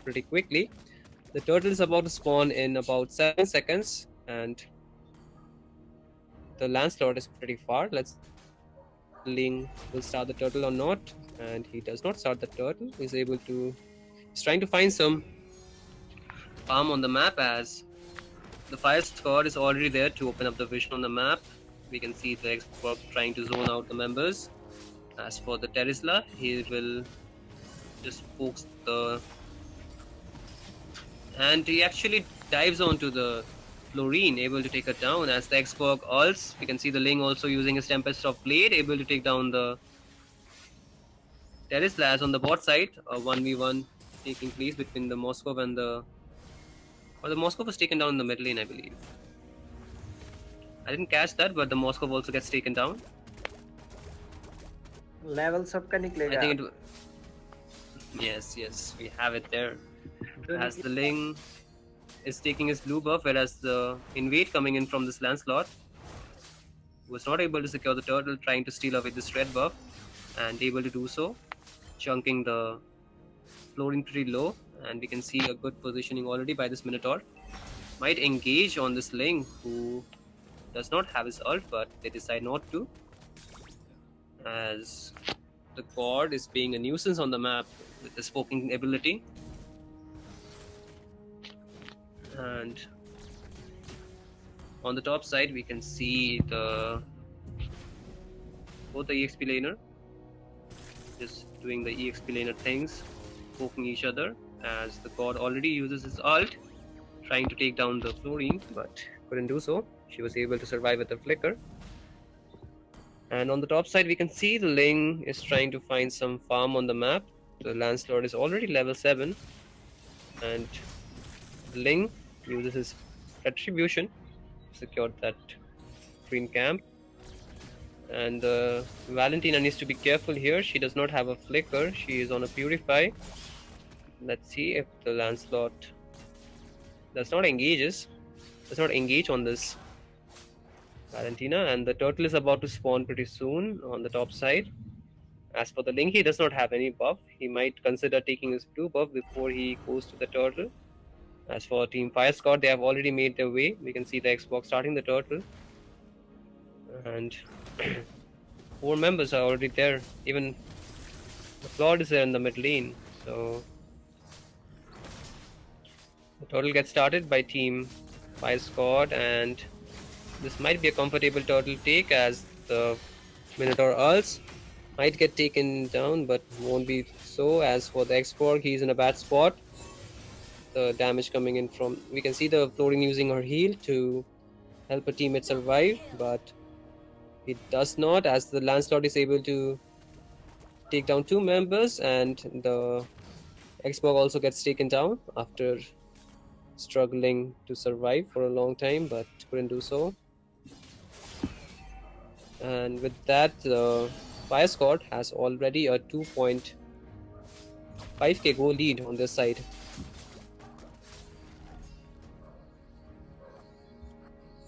pretty quickly. The turtle is about to spawn in about 7 seconds, and the Lancelot is pretty far. Let's see if the Ling will start the turtle or not. And he does not start the turtle. He's trying to find some farm on the map, as the fire squad is already there to open up the vision on the map. We can see the Xbox trying to zone out the members. As for the Terisla, he will just focus the. And he actually dives onto the Florine, able to take her down. As the Xbox ults, we can see the Ling also using his Tempest of Blade, able to take down the Terisla. As on the bot side, a 1v1 taking place between the Moscow and the. Or the Moscow was taken down in the mid lane, I believe. I didn't catch that, but the Moscow also gets taken down. Level सबका निकलेगा. I think it. Yes, we have it there. As the Ling is taking his blue buff, whereas the invade coming in from this Lancelot was not able to secure the turtle, trying to steal away this red buff, and able to do so, chunking the Florine pretty low. And we can see a good positioning already by this Minotaur. Might engage on this Ling, who does not have his ult, but they decide not to, as the god is being a nuisance on the map with the poking ability. And on the top side, we can see both the EXP laner just doing the EXP laner things, poking each other, as the god already uses his ult, trying to take down the Florine, but couldn't do so. She was able to survive with the flicker. And on the top side, we can see the Ling is trying to find some farm on the map. The Lancelot is already level 7, and the Ling uses his retribution to secure that green camp. And Valentina needs to be careful here. She does not have a flicker. She is on a purify. Let's see if the Lancelot does not engage on this Valentina, and the turtle is about to spawn pretty soon on the top side. As for the Ling, he does not have any buff. He might consider taking his blue buff before he goes to the turtle. As for Team Fire Squad, they have already made their way. We can see the Xbox starting the turtle, and 4 members are already there. Even the Claude is there in the mid lane. So the turtle gets started by Team Fire Squad, and this might be a comfortable turtle take, as the Minotaur ults might get taken down, but won't be so. As for the Xborg, he's in a bad spot. The damage coming in from, we can see the Florine using her heal to help a teammate survive, but it does not, as the Lancelot is able to take down 2 members, and the Xborg also gets taken down after struggling to survive for a long time, but couldn't do so. And with that, Fire Squad has already a 2.5k goal lead on this side.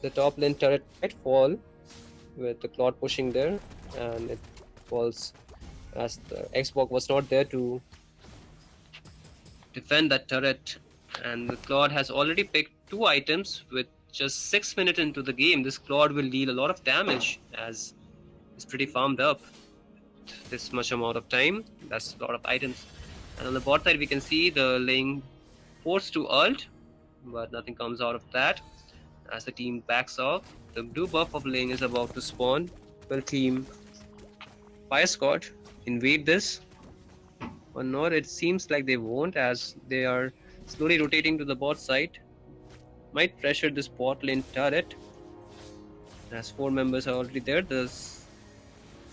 The top lane turret might fall with the Claude pushing there, and it falls as the Xbox was not there to defend that turret. And the Claude has already picked 2 items. With just 6 minutes into the game, this Claude will deal a lot of damage, as it's pretty farmed up. This much amount of time, that's a lot of items. And on the bot side, we can see the Ling forced to ult, but nothing comes out of that. As the team backs off, the blue buff of Ling is about to spawn. Will Team Fire Squad invade this or not? It seems like they won't, as they are slowly rotating to the bot side. might pressure this bot lane turret. As 4 members are already there, this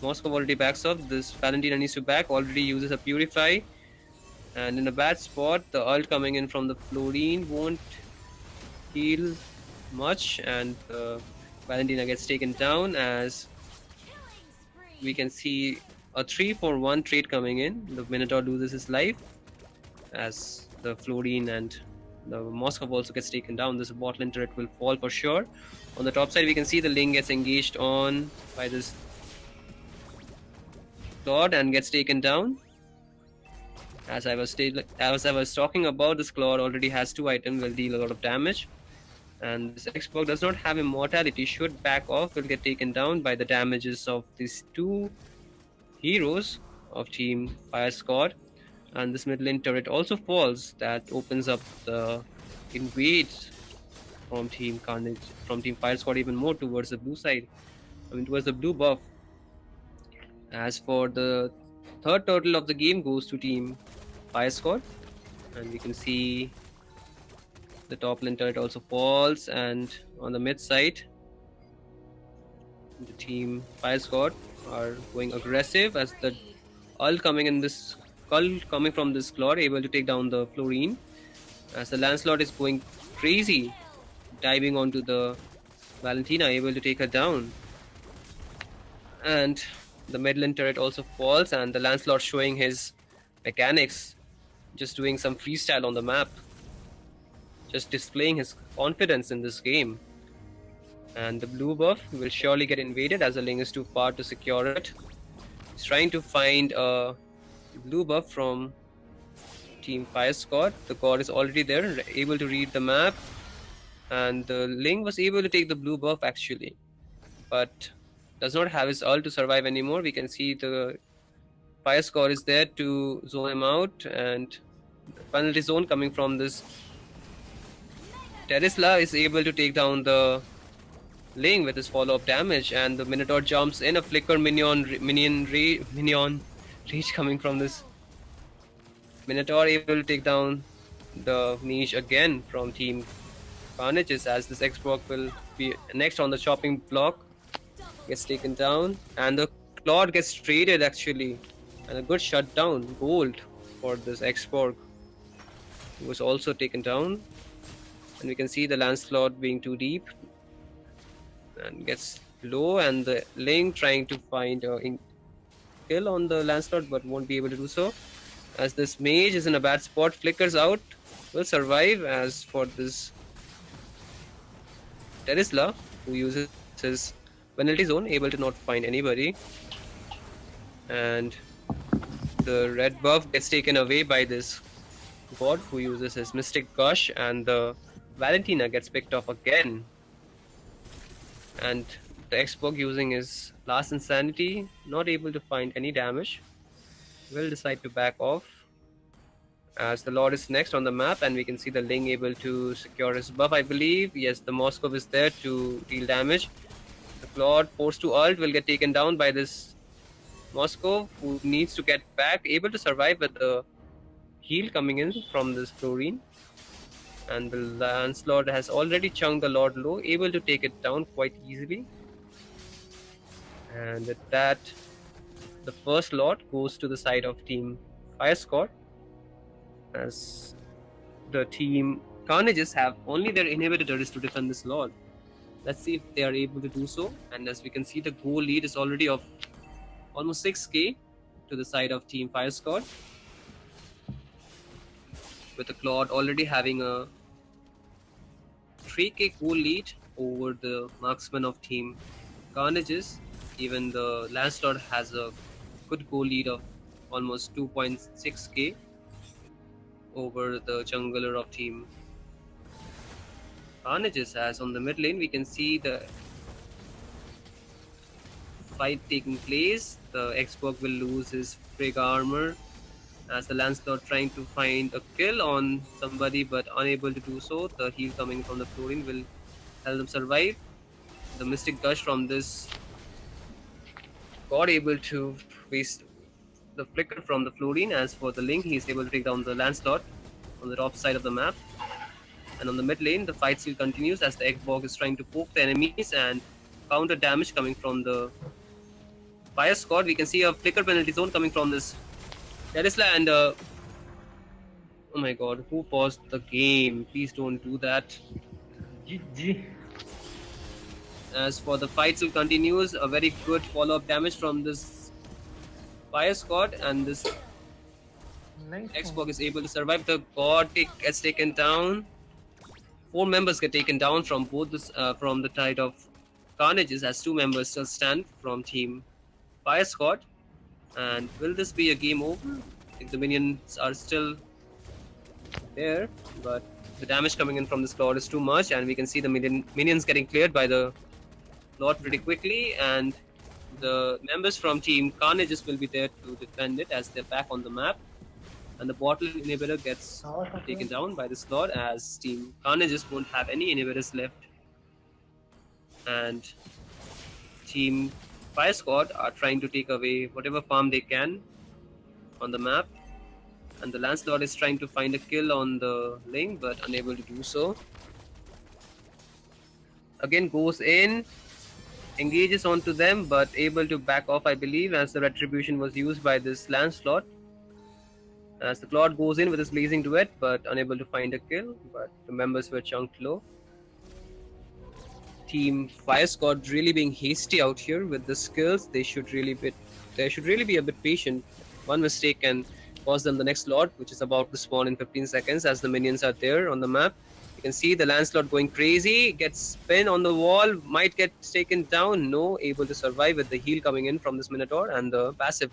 Moscow already backs off. This Valentina needs to back, already uses a Purify. And in a bad spot, the ult coming in from the Florine won't heal much. And Valentina gets taken down as we can see a 3-for-1 trade coming in. The Minotaur loses his life as the Florine and the Moscow also gets taken down. This bot lane turret will fall for sure. On the top side, we can see the Ling gets engaged on by this Claude and gets taken down. As I was talking about, this Claude already has 2 items, will deal a lot of damage. And this Xbox does not have immortality, should back off, will get taken down by the damages of these 2 heroes of Team Fire Squad. And this mid lane turret also falls. That opens up the invade from Team Carnage, from Team Fire Squad even more towards the blue side. I mean, towards the blue buff. As for the third turtle of the game goes to Team Fire Squad. And we can see the top lane turret also falls. And on the mid side, the Team Fire Squad are going aggressive as the ult coming in this ult coming from this Claude able to take down the Florine. As the Lancelot is going crazy, diving onto the Valentina, able to take her down. And the mid-lane turret also falls, and the Lancelot showing his mechanics, just doing some freestyle on the map, just displaying his confidence in this game. And the blue buff will surely get invaded as the Ling is too far to secure it. He's trying to find a blue buff from Team Fire Squad. The god is already there, able to read the map, and the Ling was able to take the blue buff actually, but does not have his ult to survive anymore. We can see the Fire Squad is there to zone him out, and the penalty zone coming from this Terisla is able to take down the Ling with his follow-up damage, and the Minotaur jumps in. A flicker minion rage coming from this Minotaur, able to take down the niche again from Team Carnages, as this Xbox will be next on the chopping block. Gets taken down, and the Claude gets traded actually, and a good shutdown gold for this Xborg, who was also taken down. And we can see the Lancelot being too deep and gets low, and the Ling trying to find a kill on the Lancelot but won't be able to do so, as this mage is in a bad spot. Flickers out, will survive. As for this Terisla, who uses his penalty zone, able to not find anybody, and the red buff gets taken away by this god who uses his Mystic Gush, and the Valentina gets picked off again, and the Xbox using his last insanity, not able to find any damage, will decide to back off as the Lord is next on the map. And we can see the Ling able to secure his buff, I believe. Yes, the Moscow is there to deal damage. The Claude forced to ult will get taken down by this Moscow, who needs to get back, able to survive with the heal coming in from this Florine. And the Lancelot has already chunked the Lord low, able to take it down quite easily. And with that, the first Lord goes to the side of Team Fire Squad, as the Team Carnages have only their inhibitors to defend this Lord. Let's see if they are able to do so. And as we can see, the goal lead is already of almost 6k to the side of Team Fire Squad, with the Claude already having a 3k goal lead over the marksman of Team Carnages. Even the Lancelot has a good goal lead of almost 2.6k over the jungler of Team Carnages. As on the mid lane, we can see the fight taking place. The Xbox will lose his Frigga armor, as the Lancelot trying to find a kill on somebody but unable to do so. The heal coming from the Florine will help them survive. The Mystic Gush from this god able to waste the flicker from the Florine. As for the Ling, he is able to take down the Lancelot on the top side of the map. And on the mid lane, the fight still continues as the Eggborg is trying to poke the enemies and counter damage coming from the Fire Squad. We can see a flicker penalty zone coming from this Terisla and oh my god, who paused the game? Please don't do that. GG. As for the fight still continues, a very good follow-up damage from this Fire Squad, and this Nice Xbox one. is able to survive. The god gets taken down. 4 members get taken down from both this from the side of Carnages, as 2 members still stand from Team Fire Squad. And will this be a game over? If the minions are still there, but the damage coming in from this Lord is too much, and we can see the minions getting cleared by the Lord pretty quickly, and the members from Team Carnages will be there to defend it as they're back on the map. And the bottle inhibitor gets taken down by this Lord as Team Carnages won't have any inhibitors left. And Team Fire Squad are trying to take away whatever farm they can on the map. And the Lancelot is trying to find a kill on the link, but unable to do so. Again goes in, engages onto them, but able to back off, I believe, as the retribution was used by this Lancelot. As the Claude goes in with his blazing duet, but unable to find a kill, but the members were chunked low. Team Fire Squad really being hasty out here with the skills. They should really be a bit patient. One mistake can cause them the next Lord, which is about to spawn in 15 seconds as the minions are there on the map. You can see the Lancelot going crazy, gets pinned on the wall, might get taken down. No, able to survive with the heal coming in from this Minotaur and the passive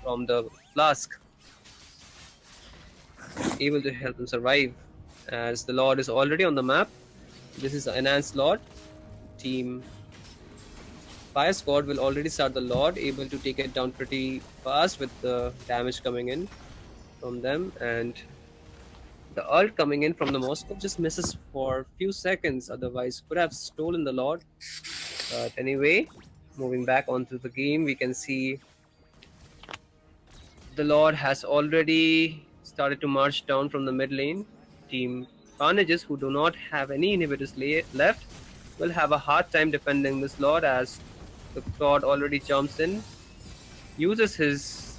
from the Flask. Able to help him survive as the Lord is already on the map. This is the enhanced Lord. Team Fire Squad will already start the Lord, able to take it down pretty fast with the damage coming in from them, and the ult coming in from the Moscow just misses for a few seconds, otherwise could have stolen the Lord. But anyway, moving back onto the game, we can see the Lord has already started to march down from the mid lane. Team Carnages, who do not have any inhibitors left, will have a hard time defending this Lord as the Lord already jumps in, uses his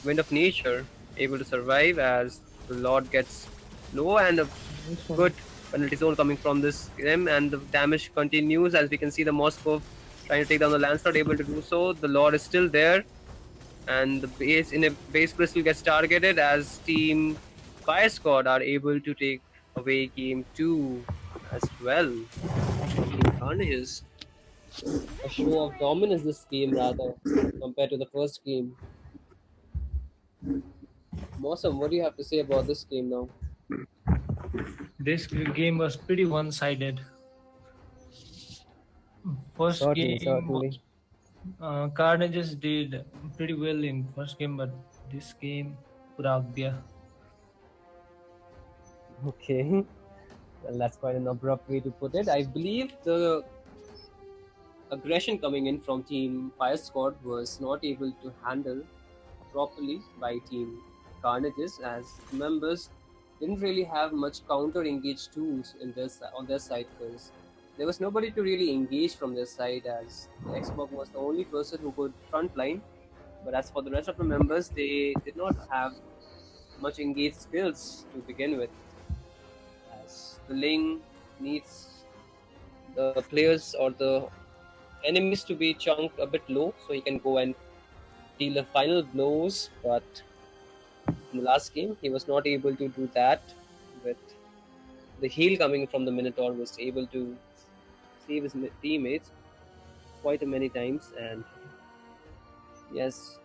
Wind of Nature, able to survive as the Lord gets low, and a good penalty zone coming from this game, and the damage continues as we can see the Moscow trying to take down the Lancelot, able to do so. The Lord is still there, and the base crystal gets targeted as Team Fire Squad are able to take away game 2 as well from Team Carnages. A show of dominance this game rather compared to the first game. Awesome, what do you have to say about this game now? This game was pretty one-sided. First Certainly, game certainly. was Carnages did pretty well in first game, but this game, Puragya. Okay, well, that's quite an abrupt way to put it. I believe the aggression coming in from Team Fire Squad was not able to handle properly by Team Carnages, as members didn't really have much counter engage tools in on their side, because there was nobody to really engage from their side, as the Xbox was the only person who could frontline. But as for the rest of the members, they did not have much engage skills to begin with, as the lane needs the players or the enemies to be chunked a bit low so he can go and deal the final blows. But in the last game, he was not able to do that. With the heal coming from the Minotaur, was able to save his teammates quite many times. And yes,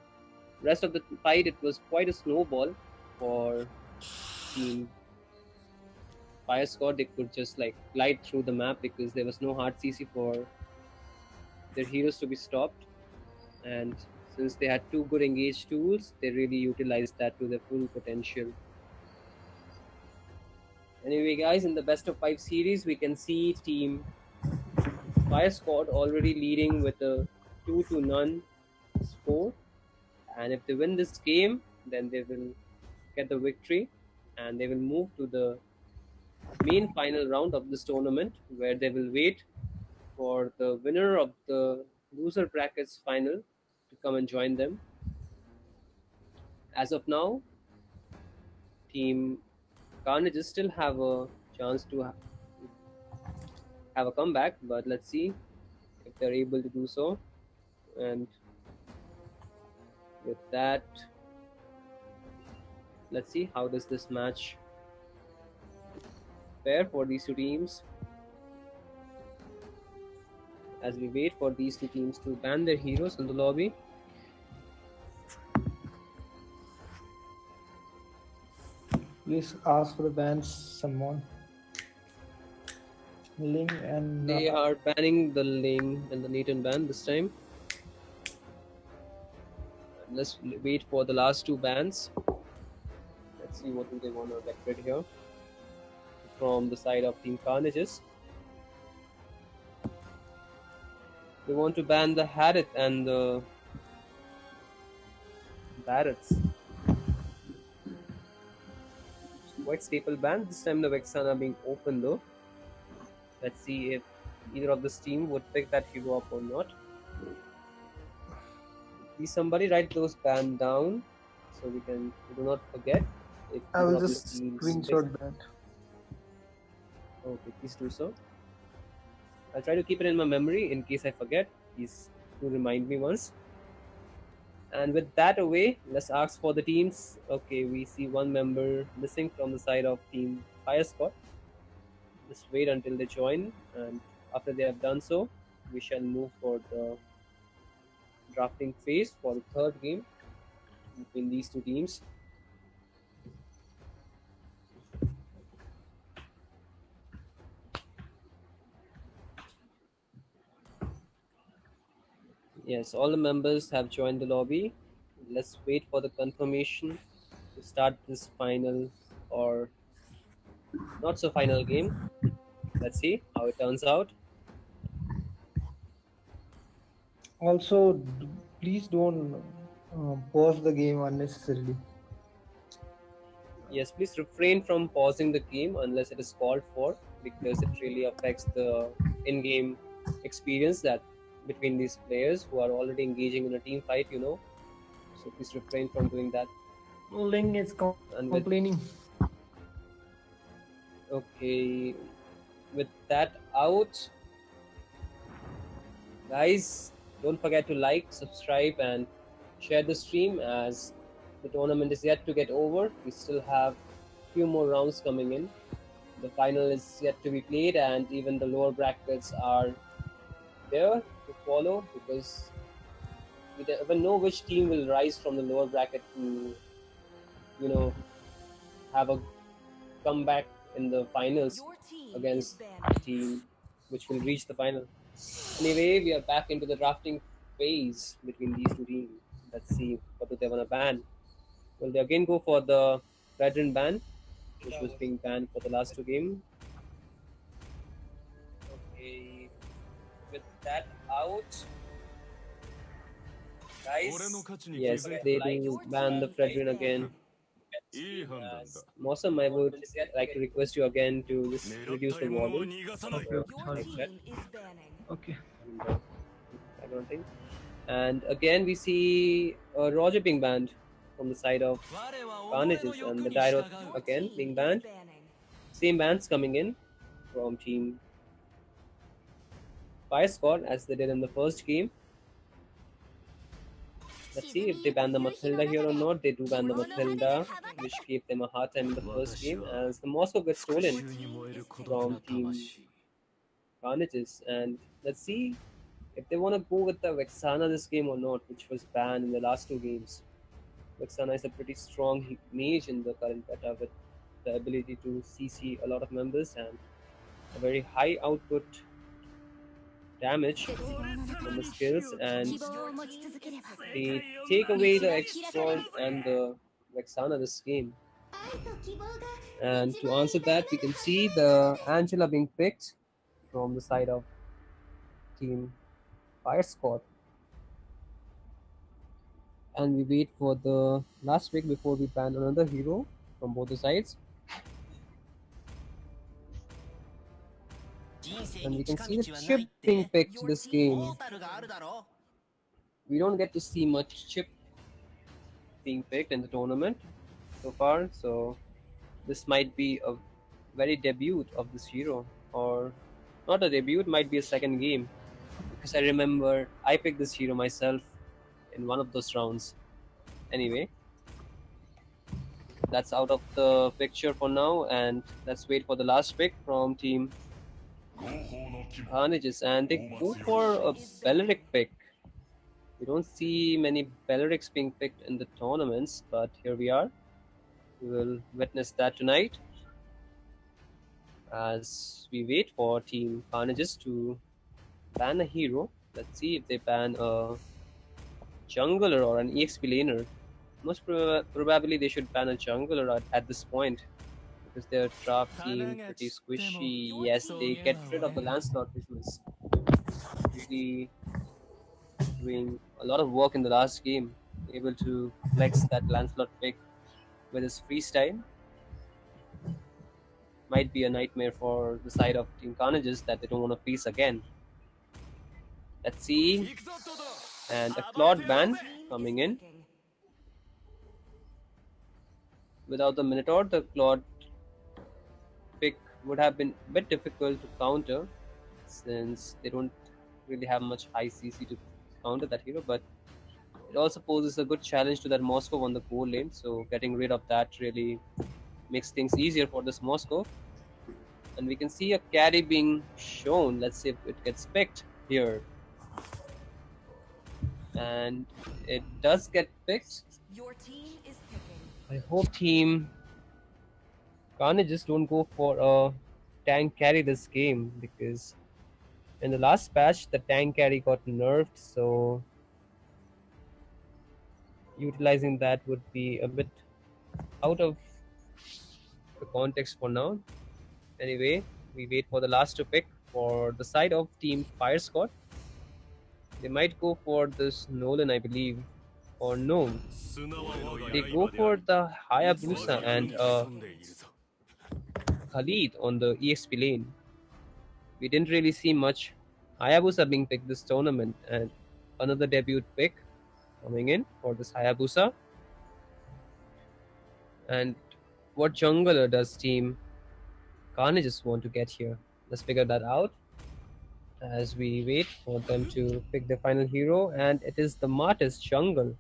rest of the fight, it was quite a snowball for Team Fire Squad. They could just like glide through the map because there was no hard CC for their heroes to be stopped. And since they had 2 good engaged tools, they really utilized that to their full potential. Anyway, guys, in the best of 5 series, we can see Team Fire Squad already leading with a 2-0 score. And if they win this game, then they will get the victory and they will move to the main final round of this tournament, where they will wait for the winner of the loser brackets final to come and join them. As of now, Team Carnages still have a chance to have a comeback, but let's see if they're able to do so. And with that, let's see how does this match fare for these two teams as we wait for these two teams to ban their heroes in the lobby. Please ask for the bans, someone. Ling and They are banning the Ling and the Nathan ban this time. Let's wait for the last two bans. Let's see what do they want to get rid here from the side of Team Carnages. They want to ban the Harith and the Barretts. Quite staple ban. This time the Vexana being open though. Let's see if either of this team would pick that hero up or not. Please somebody write those ban down so we do not forget if I either will of these just teams screenshot that. Okay, please do so. I'll try to keep it in my memory in case I forget. Please do remind me once. And with that away, let's ask for the teams. Okay, we see one member missing from the side of Team Fire Squad. Just wait until they join, and after they have done so, we shall move for the drafting phase for the third game between these two teams. Yes, all the members have joined the lobby. Let's wait for the confirmation to start this final or not so final game. Let's see how it turns out. Also, please don't pause the game unnecessarily. Yes, please refrain from pausing the game unless it is called for, because it really affects the in-game experience that between these players who are already engaging in a team fight, So please refrain from doing that. Ling is And with complaining. okay, with that out, guys, don't forget to like, subscribe, and share the stream as the tournament is yet to get over. We still have few more rounds coming in. The final is yet to be played, and even the lower brackets are there to follow, because we never know which team will rise from the lower bracket to, have a comeback in the finals Your team is against the banning. team which will reach the final. Anyway, we are back into the drafting phase between these two teams. Let's see what do they want to ban. Will they again go for the veteran ban, which was being banned for the last two games? Okay, with that out, guys. Yes, they do ban the Fredrin again. Mosam, I would like to request you again to just reduce the volume. Okay, Your sorry. Like that. team is banning. Okay. And, background thing. And again, we see Roger being banned from the side of Carnages, and the Dyro Your again team being is banned. banning. Same bans coming in from Team Fire Squad as they did in the first game. Let's see if they ban the Matilda here or not. They do ban the Matilda, which gave them a hard time in the first game, as the Moscow gets stolen from Team Carnages. And let's see if they want to go with the Vexana this game or not, which was banned in the last two games. Vexana is a pretty strong mage in the current beta with the ability to CC a lot of members and a very high output damage from the skills, and they take away the exploit and the Vexana this game. And to answer that, we can see the Angela being picked from the side of Team Fire Squad. And we wait for the last pick before we ban another hero from both the sides. And we can see the chip being picked this game. We don't get to see much chip being picked in the tournament so far, so this might be a very debut of this hero, or not a debut, it might be a second game, because I remember I picked this hero myself in one of those rounds. Anyway, that's out of the picture for now, and let's wait for the last pick from team Carnages, and they go for a Belleric pick. We don't see many Bellerics being picked in the tournaments, but here we are. We will witness that tonight as we wait for team Carnages to ban a hero. Let's see if they ban a jungler or an EXP laner. Most probably they should ban a jungler at this point, because their draft team pretty squishy. Yes, they get rid of the Lancelot, which was really doing a lot of work in the last game, able to flex that Lancelot pick with his freestyle. Might be a nightmare for the side of Team Carnages that they don't want to face again. Let's see. And a Claude ban coming in. Without the Minotaur, the Claude pick would have been a bit difficult to counter, since they don't really have much high CC to counter that hero, but it also poses a good challenge to that Moscow on the goal lane, so getting rid of that really makes things easier for this Moscow. And we can see a carry being shown. Let's see if it gets picked here. And it does get picked. Your team is picking. I hope team Carnages don't go for a tank carry this game, because in the last patch the tank carry got nerfed, so utilizing that would be a bit out of the context for now. Anyway, we wait for the last to pick for the side of team Fire Squad. They might go for this Nolan, I believe, or no. They go for the Hayabusa and Khalid on the EXP lane. We didn't really see much Hayabusa being picked this tournament, and another debut pick coming in for this Hayabusa. And what jungler does team Carnages want to get here? Let's figure that out as we wait for them to pick the final hero, and it is the Martis jungle.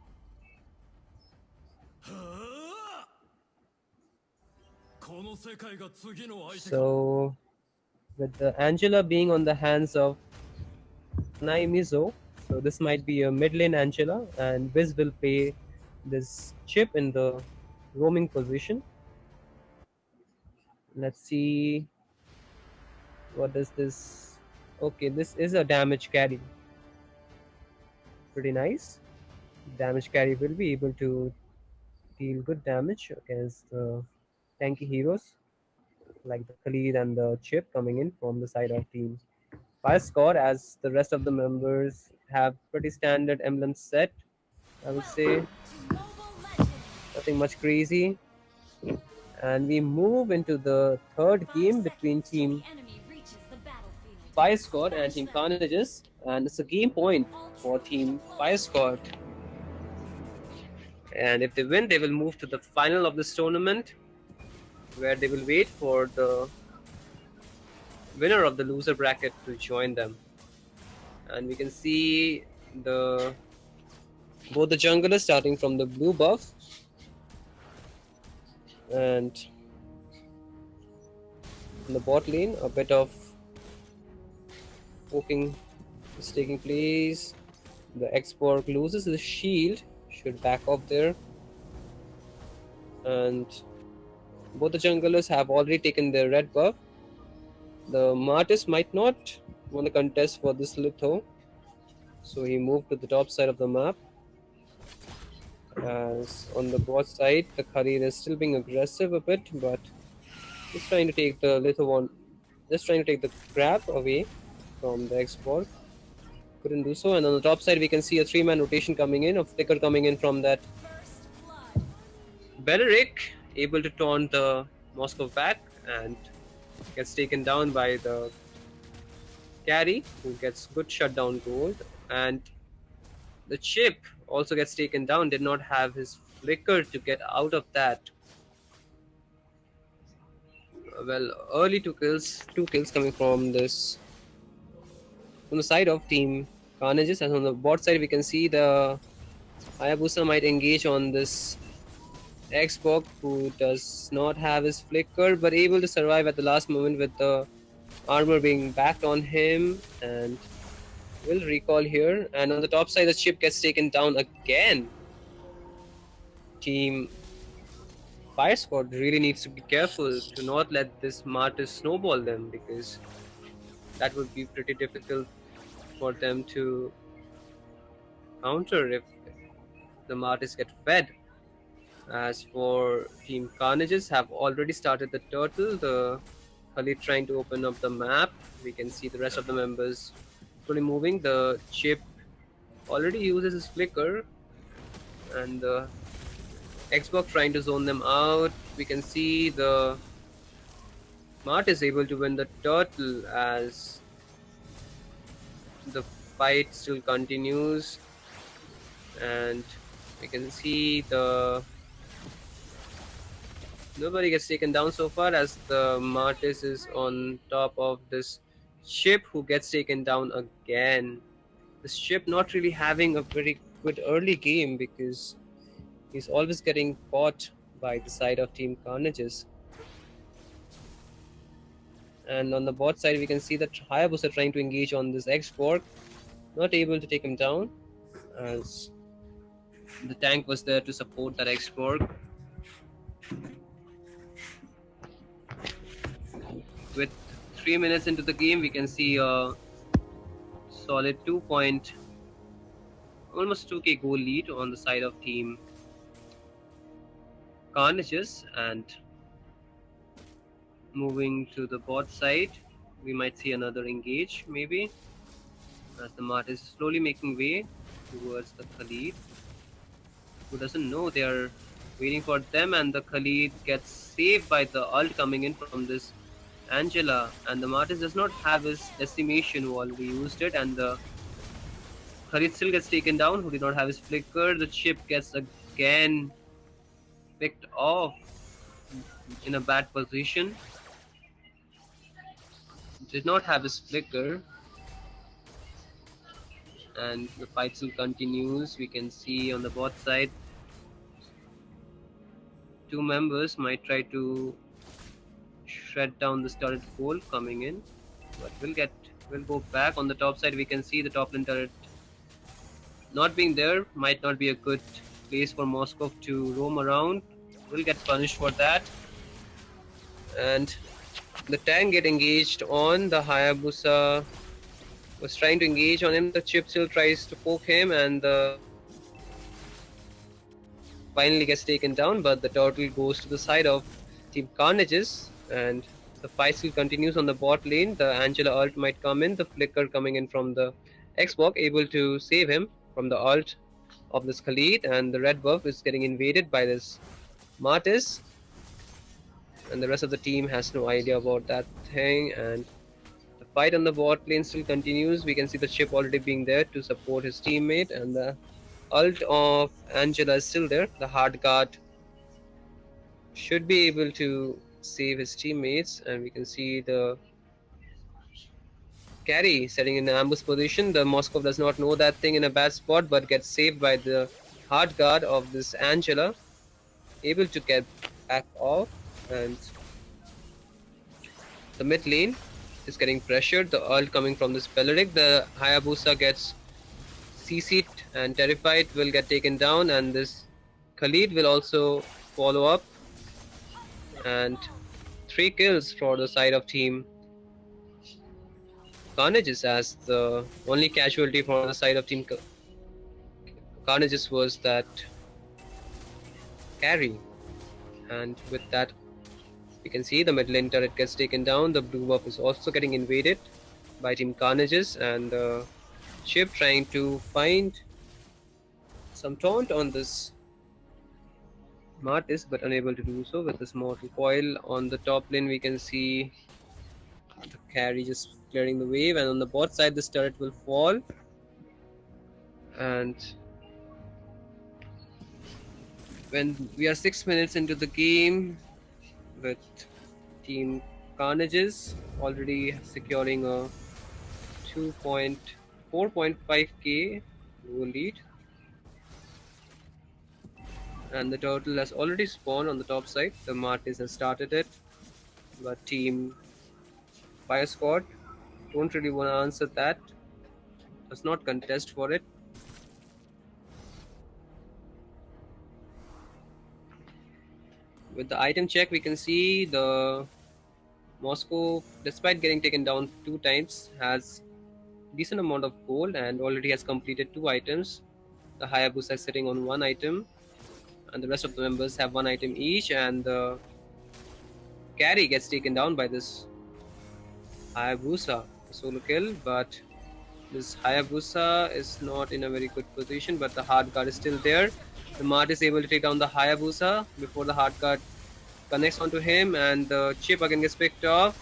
So, with the Angela being on the hands of Naimizo, so this might be a mid lane Angela, and Wiz will play this chip in the roaming position. Let's see, what does this... Okay, this is a damage carry. Pretty nice. Damage carry will be able to deal good damage against the tanky heroes like the Khalid and the Chip coming in from the side of team Fire Squad, as the rest of the members have pretty standard emblem set, I would say. Nothing much crazy. And we move into the third game between team Fire Squad and team Carnages, and it's a game point for team Fire Squad. And if they win, they will move to the final of this tournament, where they will wait for the winner of the loser bracket to join them. And we can see both the junglers starting from the blue buff, and in the bot lane a bit of poking is taking place. The X-Borg loses his shield, should back off there, and both the junglers have already taken their red buff. The Martis might not want to contest for this Litho, so he moved to the top side of the map. As on the bot side, the Khalid is still being aggressive a bit, but just trying to take the Litho one, just trying to take the grab away from the X-Borg. Couldn't do so. And on the top side, we can see a 3-man rotation coming in, a flicker coming in from that Belleric, able to taunt the Moscow back, and gets taken down by the Carry, who gets good shutdown gold, and the chip also gets taken down. Did not have his flicker to get out of that. Well, early two kills coming from the side of team Carnages, and on the bot side we can see the Hayabusa might engage on this Xbox, who does not have his flicker but able to survive at the last moment with the armor being backed on him, and will recall here. And on the top side the chip gets taken down again. Team Fire Squad really needs to be careful to not let this Martyrs snowball them, because that would be pretty difficult for them to counter if the Martyrs get fed. As for Team Carnages, have already started the turtle. The Khalid trying to open up the map. We can see the rest of the members fully moving. The chip already uses his flicker, and the Xbox trying to zone them out. We can see the Mart is able to win the turtle as the fight still continues, and we can see the nobody gets taken down so far, as the Martis is on top of this ship who gets taken down again. This ship not really having a very good early game because he's always getting caught by the side of Team Carnages. And on the bot side we can see that Hayabusa trying to engage on this X-Fork, not able to take him down as the tank was there to support that X-Fork. With 3 minutes into the game, we can see a solid almost 2k goal lead on the side of Team Carnages. And moving to the bot side, we might see another engage maybe, as the Mart is slowly making way towards the Khalid, who doesn't know they are waiting for them, and the Khalid gets saved by the ult coming in from this Angela, and the Martis does not have his decimation who already used it, and the Khalid still gets taken down, who did not have his flicker. The chip gets again picked off in a bad position. Did not have his flicker, and the fight still continues. We can see on the bot side two members might try to shred down this turret pole coming in, but we'll go back. On the top side we can see the top lane turret not being there might not be a good place for Moskov to roam around. We'll get punished for that, and the tank get engaged on. The Hayabusa was trying to engage on him. The chip still tries to poke him, and the finally gets taken down, but the turtle goes to the side of Team Carnages, and the fight still continues on the bot lane. The Angela ult might come in, the flicker coming in from the Xbox, able to save him from the ult of this Khalid, and the red buff is getting invaded by this Martis, and the rest of the team has no idea about that thing, and the fight on the bot lane still continues. We can see the chip already being there to support his teammate, and the ult of Angela is still there. The hard guard should be able to save his teammates, and we can see the carry setting in an ambush position. The Moskov does not know that thing in a bad spot, but gets saved by the hard guard of this Angela, able to get back off, and the mid lane is getting pressured. The ult coming from this Peleric. The Hayabusa gets CC'd, and Terrified will get taken down, and this Khalid will also follow up, and 3 kills for the side of Team Carnages, as the only casualty from the side of Team Carnages was that carry. And with that, we can see the mid lane turret gets taken down. The blue buff is also getting invaded by Team Carnages, and the chip trying to find some taunt on this Martis, but unable to do so with this mortal coil. On the top lane we can see The carry just clearing the wave, and on the bot side, this turret will fall. And when we are 6 minutes into the game, with Team Carnages already securing a 4.5k lead, and the turtle has already spawned on the top side. The Martis has started it, but Team Fire Squad don't really want to answer that, does not contest for it. With the item check, we can see the Moscow, despite getting taken down 2 times, has decent amount of gold and already has completed 2 items. The Hayabusa is sitting on 1 item, and the rest of the members have 1 item each, and the carry gets taken down by this Hayabusa, solo kill. But this Hayabusa is not in a very good position, but the hard guard is still there. The Mart is able to take down the Hayabusa before the hard guard connects onto him, and the chip again gets picked off.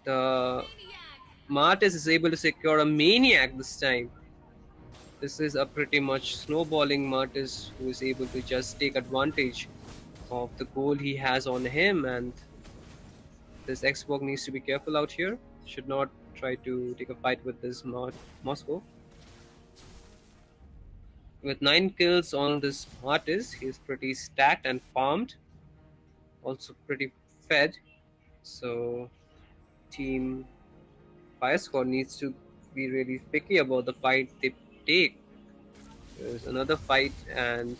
The Martis is able to secure a Maniac this time. This is a pretty much snowballing Martis who is able to just take advantage of the goal he has on him, and this Xbox needs to be careful out here. Should not try to take a fight with this Moscow. With 9 kills on this Martis, he's pretty stacked and farmed, also pretty fed. So Team Fire Squad needs to be really picky about the fight they take. There's another fight, and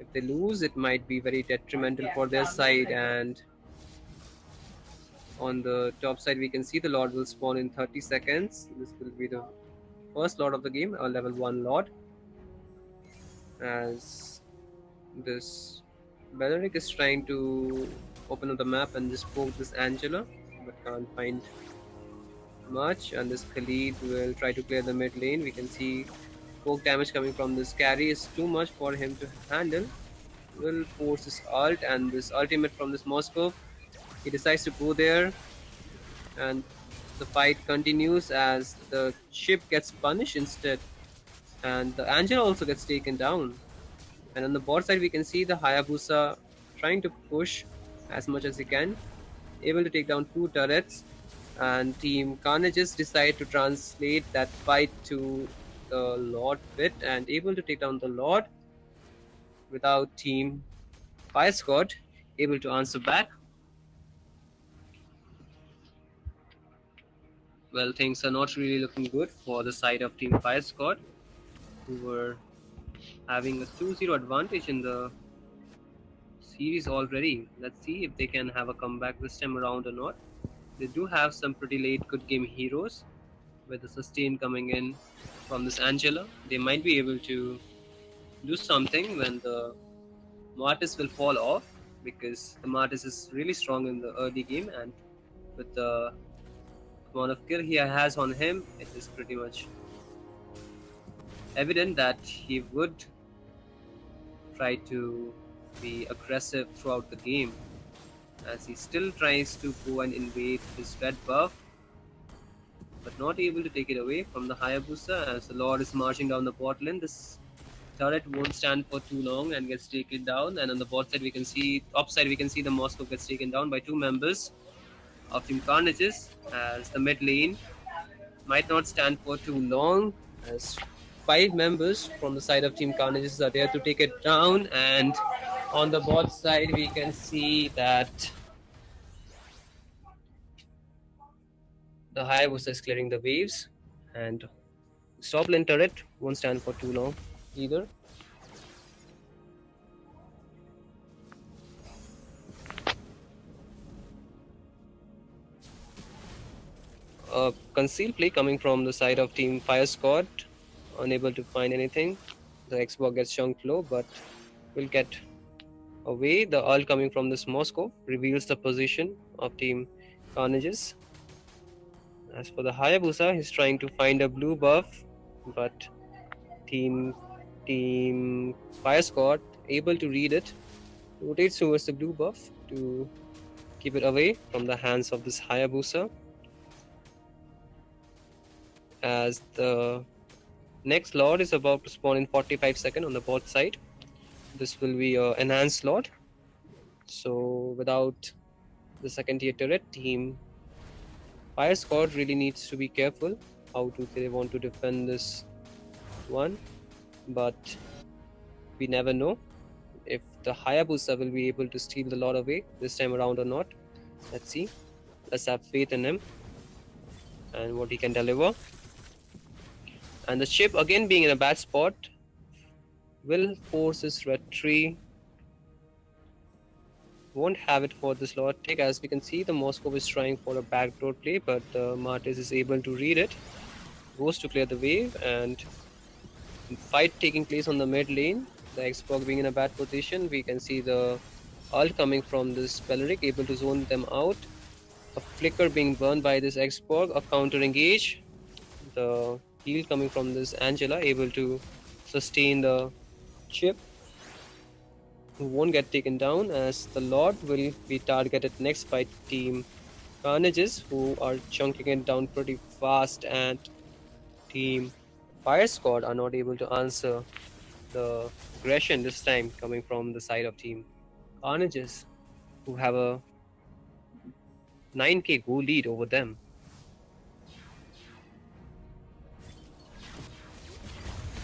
if they lose, it might be very detrimental for their side. And on the top side, we can see the Lord will spawn in 30 seconds. This will be the first Lord of the game, a level 1 Lord. As this Beleric is trying to open up the map and just poke this Angela, but can't find much. And this Khalid will try to clear the mid lane. We can see poke damage coming from this carry is too much for him to handle. Will force his ult, and this ultimate from this Moscow. He decides to go there, and the fight continues as the ship gets punished instead, and the Angela also gets taken down. And on the bot side, we can see the Hayabusa trying to push as much as he can, able to take down 2 turrets. And Team Carnages decide to translate that fight to the Lord bit and able to take down the Lord without Team Fire Squad able to answer back. Well, things are not really looking good for the side of Team Fire Squad, who were having a 2-0 advantage in the series already. Let's see if they can have a comeback this time around or not. They do have some pretty late good game heroes, with the sustain coming in from this Angela. They might be able to do something when the Martis will fall off, because the Martis is really strong in the early game, and with the amount of kill he has on him, it is pretty much evident that he would try to be aggressive throughout the game, as he still tries to go and invade this red buff, but not able to take it away from the Hayabusa. As the Lord is marching down the bot lane, this turret won't stand for too long and gets taken down. And on the bot side, we can see, top side, we can see the Moscow gets taken down by 2 members of Team Carnages, as the mid lane might not stand for too long, as 5 members from the side of Team Carnages are there to take it down. And on the bot side, we can see that the Hayabusa is clearing the waves, and top lane turret won't stand for too long either. Concealed play coming from the side of Team Fire Squad, unable to find anything. The Xbox gets chunked low, but will get away. The ult coming from this Moscow reveals the position of Team Carnages. As for the Hayabusa, he's trying to find a blue buff, but Team Fire Squad able to read it, rotates towards the blue buff to keep it away from the hands of this Hayabusa, as the next Lord is about to spawn in 45 seconds on the bot side. This will be an enhanced Lord. So without the second tier turret, team Fire Squad really needs to be careful how do they want to defend this one. But we never know if the Hayabusa will be able to steal the Lord away this time around or not. Let's see. Let's have faith in him and what he can deliver. And the ship again being in a bad spot will force his retreat. Won't have it for this Lord take. As we can see, the Moscow is trying for a backdoor play, but the Martis is able to read it. Goes to clear the wave, and fight taking place on the mid lane. The Xbox being in a bad position. We can see the ult coming from this Beleric, able to zone them out. A flicker being burned by this Xbox, a counter engage. The heal coming from this Angela, able to sustain the chip. Who won't get taken down, as the Lord will be targeted next by team Carnages, who are chunking it down pretty fast, and team Fire Squad are not able to answer the aggression this time coming from the side of team Carnages, who have a 9k goal lead over them.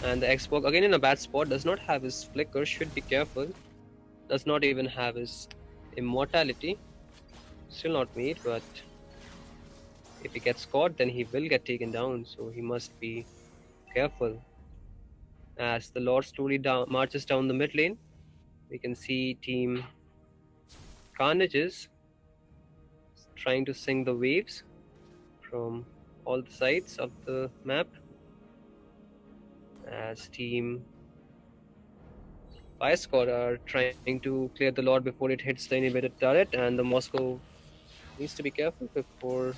And the Xbox again in a bad spot, does not have his flicker, should be careful. Does not even have his immortality. Still not made, but if he gets caught, then he will get taken down, so he must be careful. As the Lord slowly marches down the mid lane, we can see team Carnages trying to sing the waves from all the sides of the map, as team Fire Squad are trying to clear the Lord before it hits the inhibited turret, and the Moscow needs to be careful before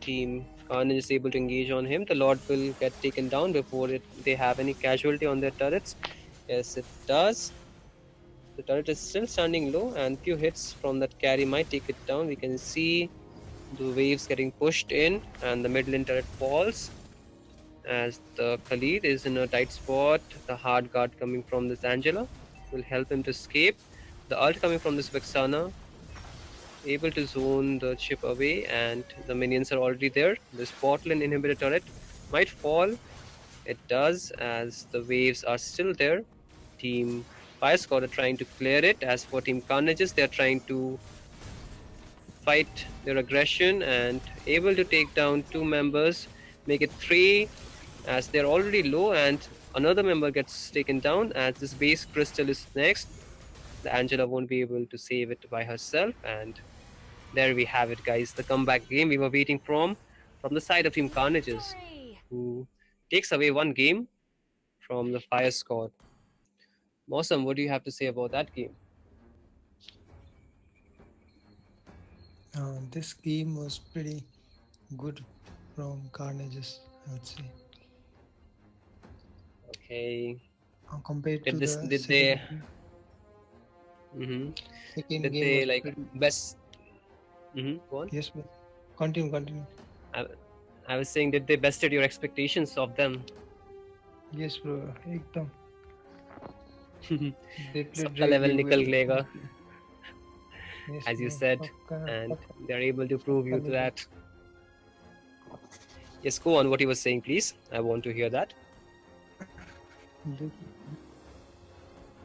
team Carnage is able to engage on him. The Lord will get taken down before they have any casualty on their turrets. Yes, it does. The turret is still standing low, and few hits from that carry might take it down. We can see the waves getting pushed in, and the mid lane turret falls. As the Khalid is in a tight spot, the hard guard coming from this Angela will help him to escape. The ult coming from this Vexana, able to zone the chip away, and the minions are already there. This bot lane inhibitor turret might fall. It does, as the waves are still there. Team Fire Squad are trying to clear it. As for Team Carnages, they are trying to fight their aggression and able to take down 2 members, make it 3, as they're already low, and another member gets taken down. As this base crystal is next, the Angela won't be able to save it by herself, and there we have it, guys. The comeback game we were waiting from the side of Team Carnages, Victory! who takes away 1 game from the Fire Squad. Mosam, what do you have to say about that game? This game was pretty good from Carnages, I would say, Okay. compared Did to this? the Did they? Mm-hmm. second Did game they was like pretty. best? Mm-hmm. Go on. Yes, but continue. I, I was saying, did they bested your expectations of them? Yes, bro. Ekdam. They played सबका level really निकल well. गएगा, Yes, as you bro. said, Pakka, and pakka, they're able to prove you pakka to nikal. that. Yes, go on. What you were saying, please. I want to hear that. They,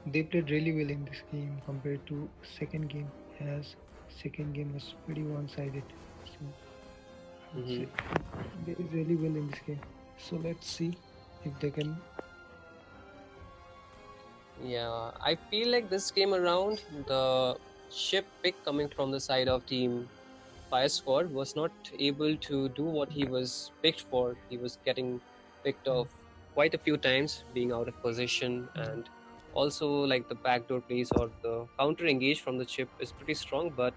they played really well in this game compared to second game, as second game was pretty one-sided. So I would Mm-hmm. say they did really well in this game. So let's see if they can. Yeah, I feel like this game around, the ship pick coming from the side of Team Fire Squad was not able to do what he was picked for. He was getting picked off quite a few times, being out of position, and also like the backdoor plays or the counter engage from the chip is pretty strong, but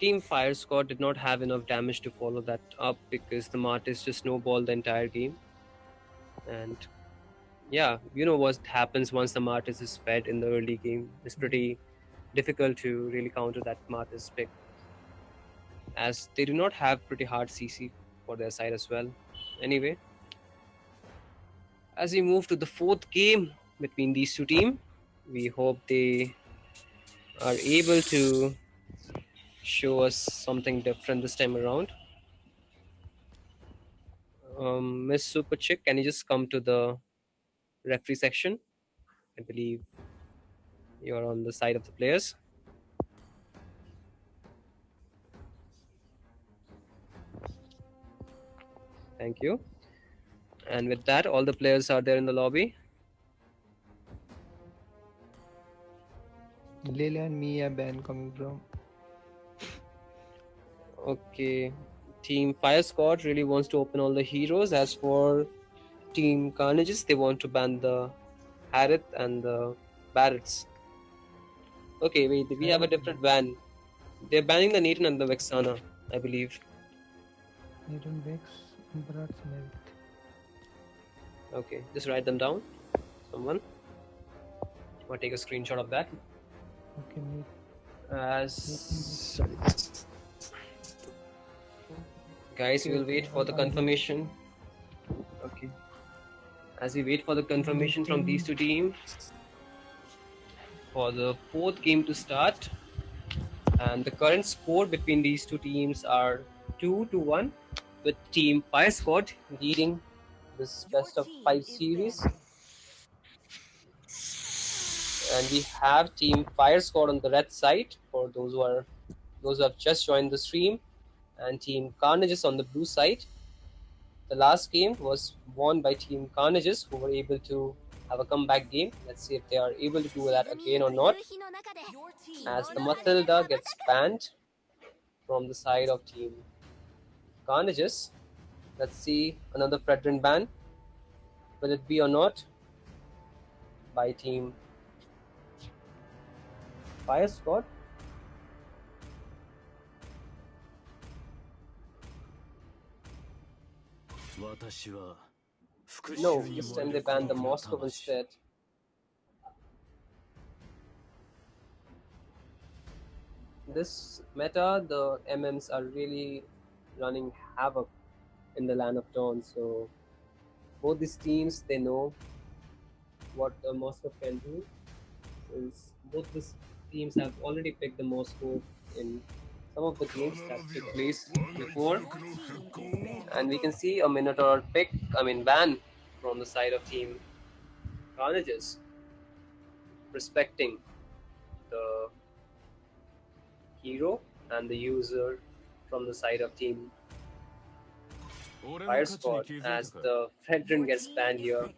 Team Fire Squad did not have enough damage to follow that up because the Martis just snowballed the entire game. And yeah, you know what happens once the Martis is fed in the early game. It's pretty difficult to really counter that Martis pick, as they do not have pretty hard CC for their side as well. Anyway, as we move to the fourth game between these two teams, we hope they are able to show us something different this time around. Miss Super Chick, can you just come to the referee section? I believe you're on the side of the players. Thank you. And with that, all the players are there in the lobby. Leila and me are banned coming from. Okay. Team Fire Squad really wants to open all the heroes. As for Team Carnages, they want to ban the Harith and the Barretts. Okay, wait, we have a different ban. They're banning the Nathan and the Vexana, I believe. Nathan Vex, Emperor's Merit. Okay, just write them down. Someone. Or take a screenshot of that. Okay, mate. Sorry. Guys, we'll wait for the confirmation. Okay. As we wait for the confirmation from these two teams for the fourth game to start. And the current score between these two teams are 2-1, with Team Fire Squad leading this best of 5 series. And we have Team Fire Squad on the red side for those who have just joined the stream, and Team Carnages on the blue side. The last game was won by Team Carnages, who were able to have a comeback game. Let's see if they are able to do that again or not. As the Matilda gets banned from the side of Team Carnages. Let's see another Fredrin ban. Will it be or not by Team Fire Squad? No, this time they banned the Moscow instead. This meta, the MMs are really running havoc in the Land of Dawn. So both these teams, they know what the Moscow can do, since both these teams have already picked the Moscow in some of the games that took place before. And we can see a Minotaur ban from the side of Team Carnages, respecting the hero and the user from the side of Team Fire Squad, as the Fredrin gets banned here.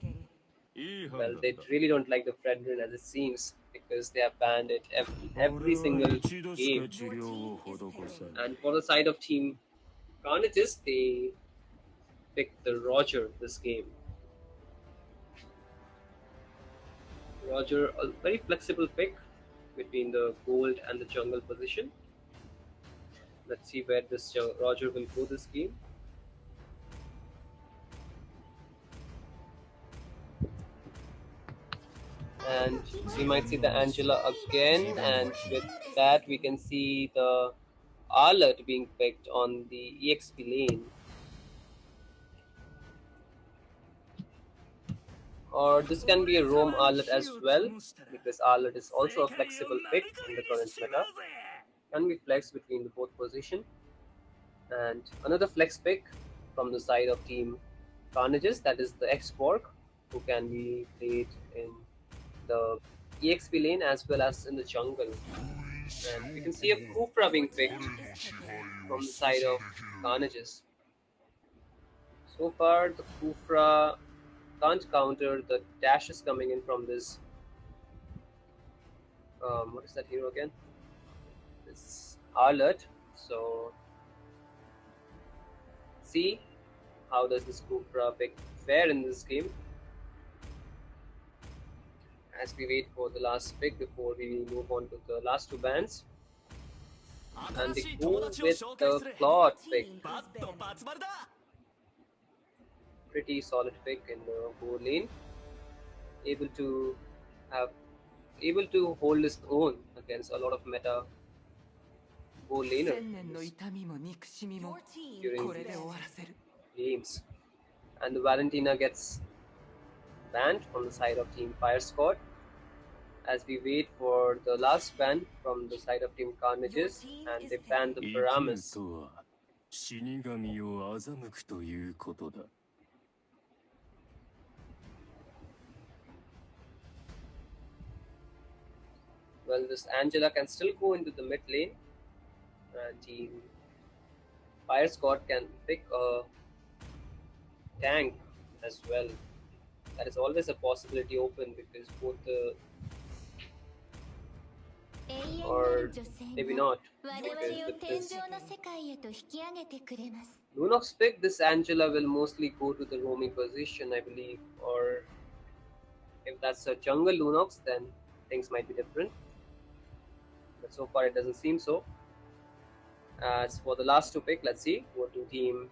Well, they really don't like the Fredrin, as it seems, because they have banned it every single game. And for the side of Team Carnages, they picked the Roger this game. Roger, a very flexible pick between the gold and the jungle position. Let's see where this Roger will go this game. And we might see the Angela again, and with that we can see the Arlott being picked on the EXP lane. Or this can be a roam Arlott as well, because Arlott is also a flexible pick in the current meta. Can be flexed between the both position. And another flex pick from the side of Team Carnages, that is the X-Borg, who can be played in the EXP lane as well as in the jungle. And we can see a Kufra being picked from the side of Carnages. So far, the Kufra can't counter the dashes coming in from this. What is that hero again? This Arlott. So, see how does this Kufra pick fare in this game, as we wait for the last pick before we move on to the last two bands. And they go with the Claude pick. Pretty solid pick in the goal lane. Able to hold his own against a lot of meta goal laner 千年の痛みも憎しみも during これで these 終わらせる games. And the Valentina gets banned from the side of Team Fire Squad as we wait for the last ban from the side of Team Carnages, and they ban the 生きる Paramus. とは死神を欺くということだ。Well, this Angela can still go into the mid lane, and Team Fire Squad can pick a tank as well. That is always a possibility open because both the, or maybe not, because with this Lunox pick, this Angela will mostly go to the roaming position, I believe, or if that's a jungle Lunox, then things might be different. But so far it doesn't seem so. As for the last two pick, let's see what do Team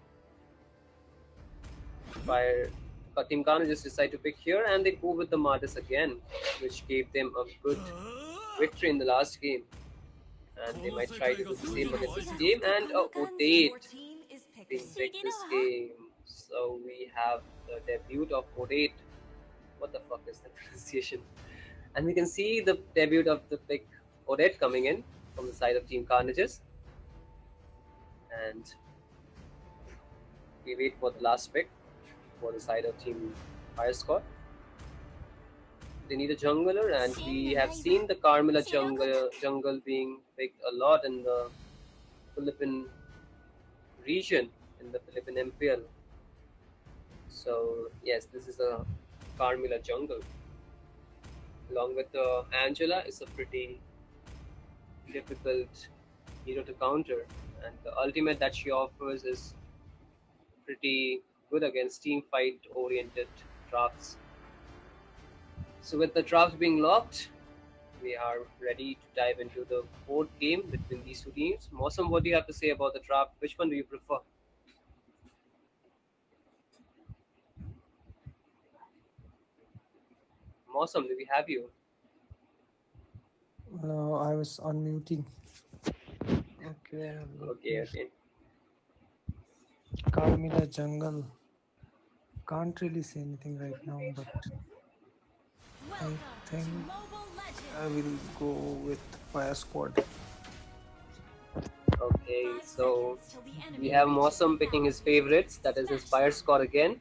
Team Carnages decide to pick here, and they go with the Martis again, which gave them a good victory in the last game. And they might try to do the same against this game. And Odate Your team is being picking picked this game. So we have the debut of Odate. What the fuck is the pronunciation? And we can see the debut of the pick Odette coming in from the side of Team Carnages. And we wait for the last pick for the side of Team Fire Squad. They need a jungler, and we have seen the Carmilla jungle being picked a lot in the Philippine region, in the Philippine MPL. So yes, this is a Carmilla jungle. Along with the Angela, it's a pretty difficult hero to counter, and the ultimate that she offers is pretty good against team fight oriented drafts. So with the drafts being locked, we are ready to dive into the fourth game between these two teams. Mosam, what do you have to say about the draft? Which one do you prefer? Mosam, do we have you? No, I was unmuting. Okay. Okay. Carmilla Jungle. Can't really say anything right now, but I think I will go with Fire Squad. Okay, so we have Mosam picking his favorites, that is his Fire Squad again.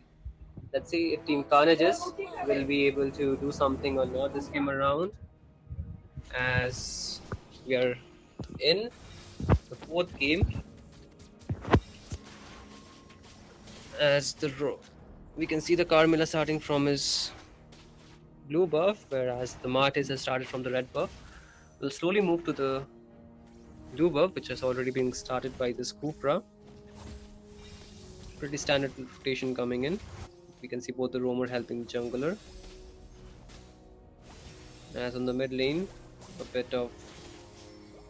Let's see if Team Carnages will be able to do something or not this game around, as we are in the fourth game. As we can see the Carmilla starting from his blue buff, whereas the Martis has started from the red buff. We'll slowly move to the blue buff, which has already been started by this Cupra. Pretty standard rotation coming in. We can see both the roamer helping the jungler. As on the mid lane, a bit of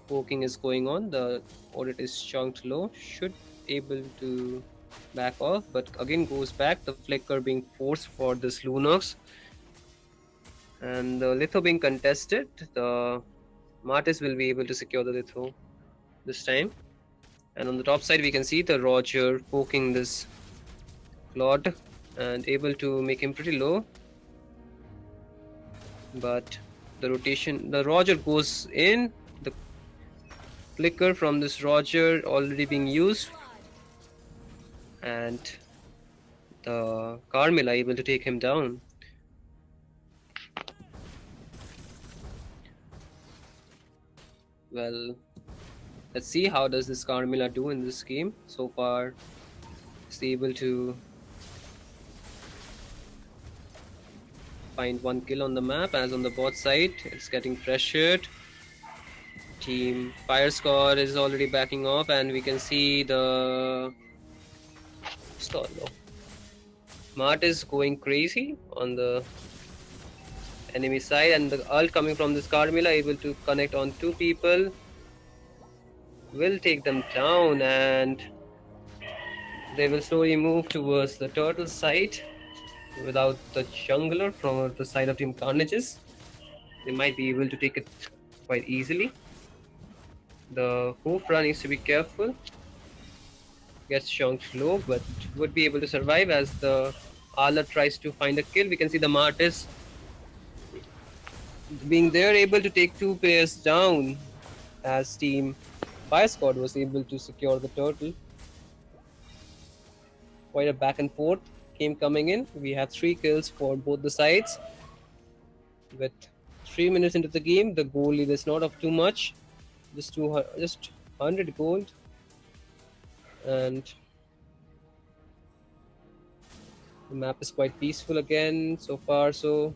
poking is going on. The audit is chunked low, should able to back off, but again goes back. The flicker being forced for this Lunox, and the litho being contested. The Martis will be able to secure the litho this time. And on the top side we can see the Roger poking this Claude and able to make him pretty low, but the rotation, the Roger goes in, the flicker from this Roger already being used, and the Carmilla able to take him down. Well, let's see how does this Carmilla do in this game. So far it's able to find one kill on the map, as on the bot side it's getting pressured. Team Fire Squad is already backing off, and we can see the Mart is going crazy on the enemy side, and the ult coming from this Carmilla able to connect on two people will take them down, and they will slowly move towards the turtle side without the jungler from the side of Team Carnages. They might be able to take it quite easily. The Hoofra needs to be careful. Gets chunked low, but would be able to survive as the Arla tries to find a kill. We can see the Martis being there, able to take two players down as Team Fire Squad was able to secure the turtle. Quite a back and forth game coming in. We have 3 kills for both the sides. With 3 minutes into the game, the goal lead is not of too much, just 100 gold, and the map is quite peaceful again so far. So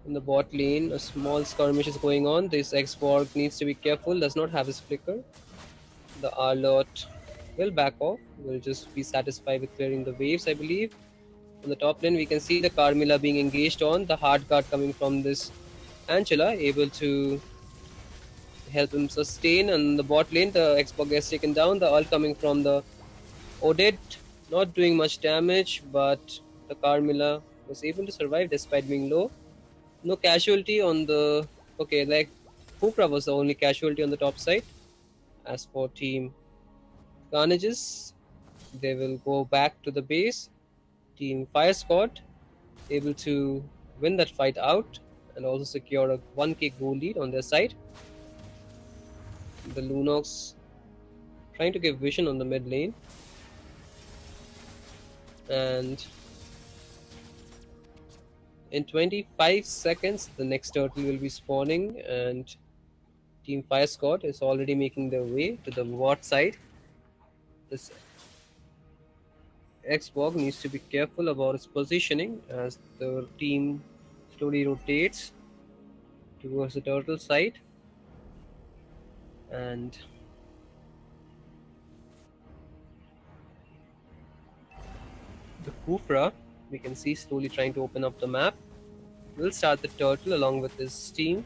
in the bot lane, a small skirmish is going on. This X-Borg needs to be careful, does not have his flicker. The Arlot will back off, will just be satisfied with clearing the waves, I believe. On the top lane, we can see the Carmilla being engaged on, the hard guard coming from this Angela, able to help him sustain. And the bot lane, the Xbox gets taken down, the ult coming from the Odette, not doing much damage, but the Carmilla was able to survive despite being low. No casualty on the... Okay, like Hoopra was the only casualty on the top side. As for Team Carnages, they will go back to the base. Team Fire Squad able to win that fight out and also secure a 1k goal lead on their side. The Lunox trying to give vision on the mid lane, and in 25 seconds the next turtle will be spawning, and Team Fire Squad is already making their way to the bot side. This Xbox needs to be careful about its positioning as the team slowly rotates towards the turtle side, and the Kufra we can see slowly trying to open up the map. We'll start the turtle along with his team.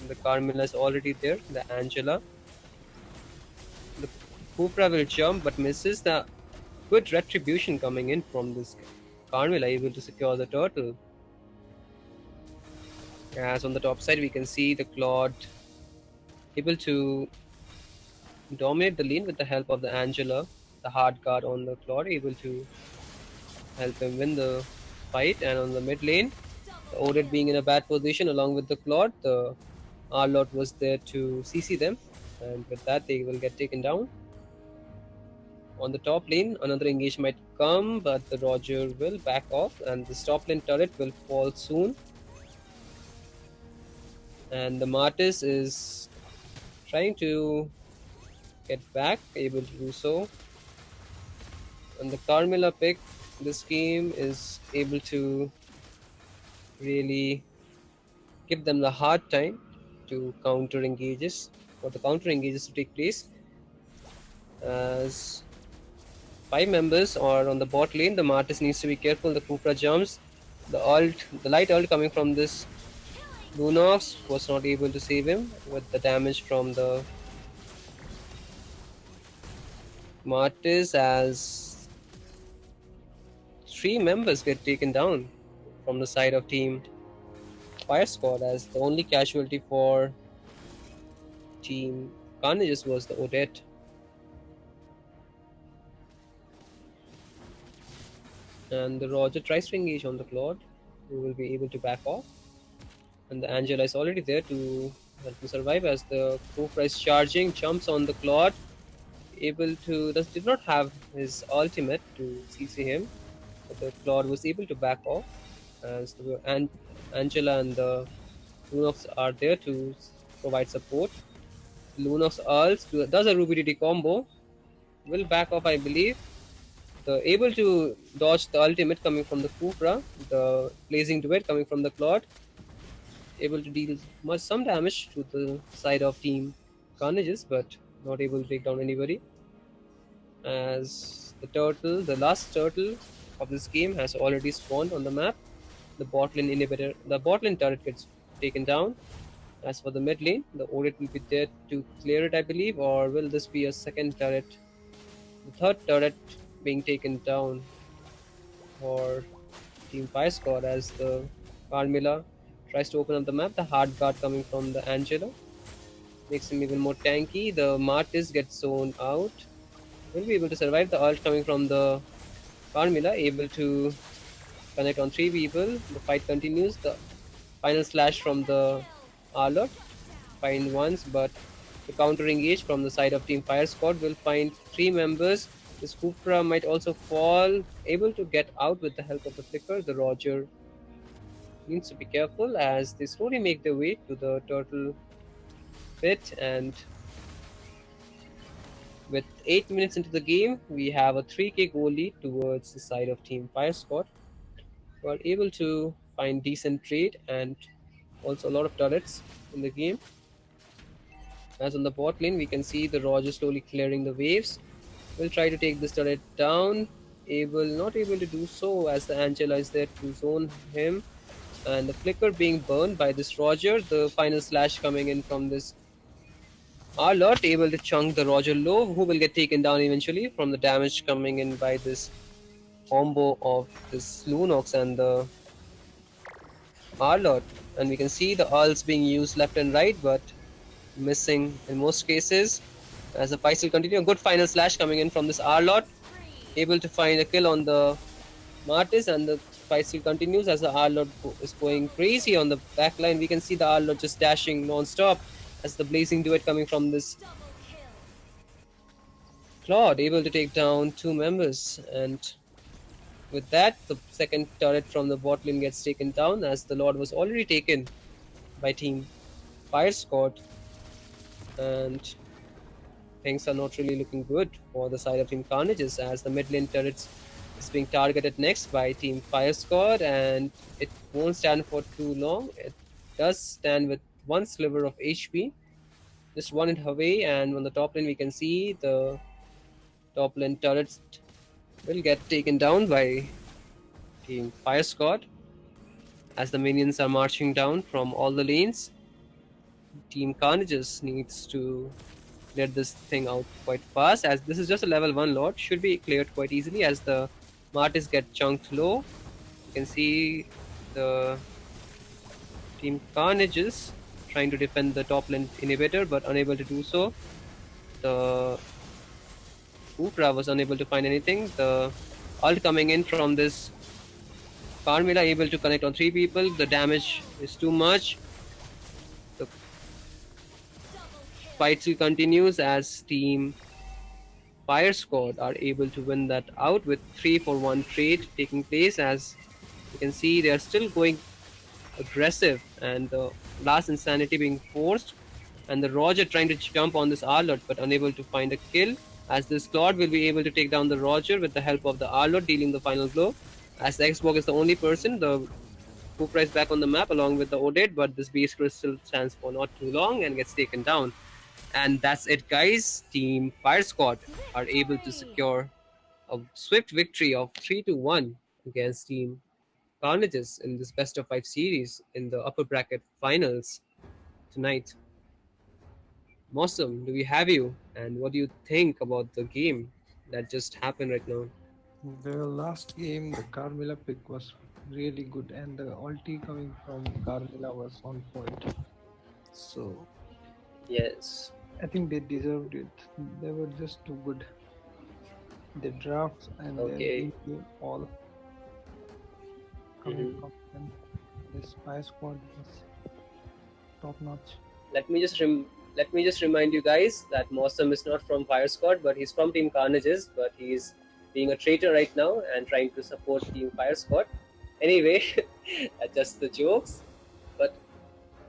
The Carmilla is already there, the Angela. The Kufra will jump but misses. The good retribution coming in from this Carmilla, able to secure the turtle. As on the top side we can see the Claude able to dominate the lane with the help of the Angela. The hard guard on the Claude able to help him win the fight. And on the mid lane, the Odette being in a bad position along with the Claude, the Arlot was there to CC them, and with that they will get taken down. On the top lane, another engage might come, but the Roger will back off, and the top lane turret will fall soon. And the Martis is trying to get back, able to do so. And the Carmilla pick this game is able to really give them the hard time to counter engages, for the counter engages to take place. As 5 members are on the bot lane, the Martis needs to be careful. The Kufra jumps, the light ult coming from this Lunox was not able to save him with the damage from the Martis, as 3 members get taken down from the side of Team Fire Squad, as the only casualty for Team Carnages was the Odette. And the Roger tries to engage on the Claude, who will be able to back off. And the Angela is already there to help him survive, as the Kufra is charging, jumps on the Claude, able to... did not have his ultimate to CC him, but the Claude was able to back off, as the Angela and the Lunox are there to provide support. Lunox ults, does a Ruby DD combo, will back off I believe. Able to dodge the ultimate coming from the Kufra, the blazing duet coming from the Claude, able to deal some damage to the side of Team Carnages, but not able to take down anybody. As the last turtle of this game has already spawned on the map. The bot lane turret gets taken down. As for the mid lane, the Odette will be there to clear it I believe, or will this be a second turret? The third turret being taken down for Team Fire Squad, as the Carmilla tries to open up the map. The hard guard coming from the Angela makes him even more tanky. The Martis gets zoned out. Will be able to survive. The ult coming from the Carmilla, able to connect on 3 people. The fight continues. The final slash from the Arlot. Find once, but the counter engage from the side of Team Fire Squad will find 3 members. This Cupra might also fall, able to get out with the help of the flicker. The Roger needs to be careful as they slowly make their way to the turtle pit, and with 8 minutes into the game, we have a 3k goal lead towards the side of Team Fire Squad, who are able to find decent trade and also a lot of turrets in the game. As on the bot lane, we can see the Roger slowly clearing the waves. Will try to take this turret down. Not able to do so as the Angela is there to zone him. And the flicker being burned by this Roger. The final slash coming in from this Arlot, able to chunk the Roger low, who will get taken down eventually from the damage coming in by this combo of this Lunox and the Arlot. And we can see the ults being used left and right, but missing in most cases. As the fight will continue, a good final slash coming in from this Arlot, able to find a kill on the Martis, and the fight still continues as the Arlot is going crazy on the back line. We can see the Arlot just dashing non-stop as the blazing duet coming from this Claude, able to take down 2 members, and with that, the second turret from the bot lane gets taken down as the Lord was already taken by Team Fire Squad, and things are not really looking good for the side of Team Carnages as the mid lane turrets is being targeted next by Team Fire Squad, and it won't stand for too long. It does stand with 1 sliver of HP, just 1 hit away, and on the top lane we can see the top lane turrets will get taken down by Team Fire Squad as the minions are marching down from all the lanes. Team Carnages needs to clear this thing out quite fast as this is just a level 1 Lord, should be cleared quite easily as the Martis get chunked low. You can see the Team Carnages trying to defend the top lane inhibitor but unable to do so. The Upra was unable to find anything. The ult coming in from this Carmilla able to connect on 3 people. The damage is too much. The fight still continues as Team Fire Squad are able to win that out with 3-for-1 trade taking place. As you can see, they are still going aggressive and the last insanity being forced, and the Roger trying to jump on this Arlot but unable to find a kill, as this Claude will be able to take down the Roger with the help of the Arlot dealing the final blow. As the Xbox is the only person, the Cupra is back on the map along with the Odette, but this base crystal stands for not too long and gets taken down. And that's it, guys. Team Fire Squad are able to secure a swift victory of 3-1 against Team Carnages in this best of 5 series in the upper bracket finals tonight. Mosam, do we have you? And what do you think about the game that just happened right now? The last game, the Carmilla pick was really good, and the ulti coming from Carmilla was on point. So Yes. I think they deserved it. They were just too good. Their drafts and their Okay. game all coming Mhm. from them. This Spy Squad was top notch. Let me just remind you guys that Mosam is not from Fire Squad, but he's from Team Carnages, but he's being a traitor right now and trying to support Team Fire Squad. Anyway, just the jokes. But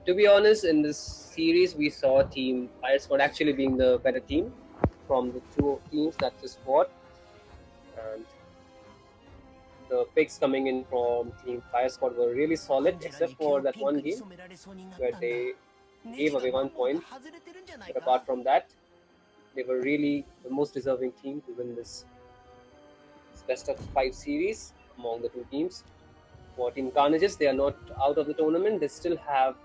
to be honest, in this series, we saw Team Fire Squad actually being the better team from the 2 teams that just fought, and the picks coming in from Team Fire Squad were really solid, except for that one game where they gave away 1 point. But apart from that, they were really the most deserving team to win this best of 5 series among the 2 teams. For Team Carnages, they are not out of the tournament. They still have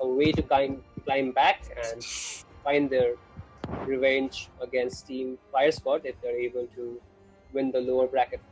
a way to climb back and find their revenge against Team Fire Squad if they're able to win the lower bracket final.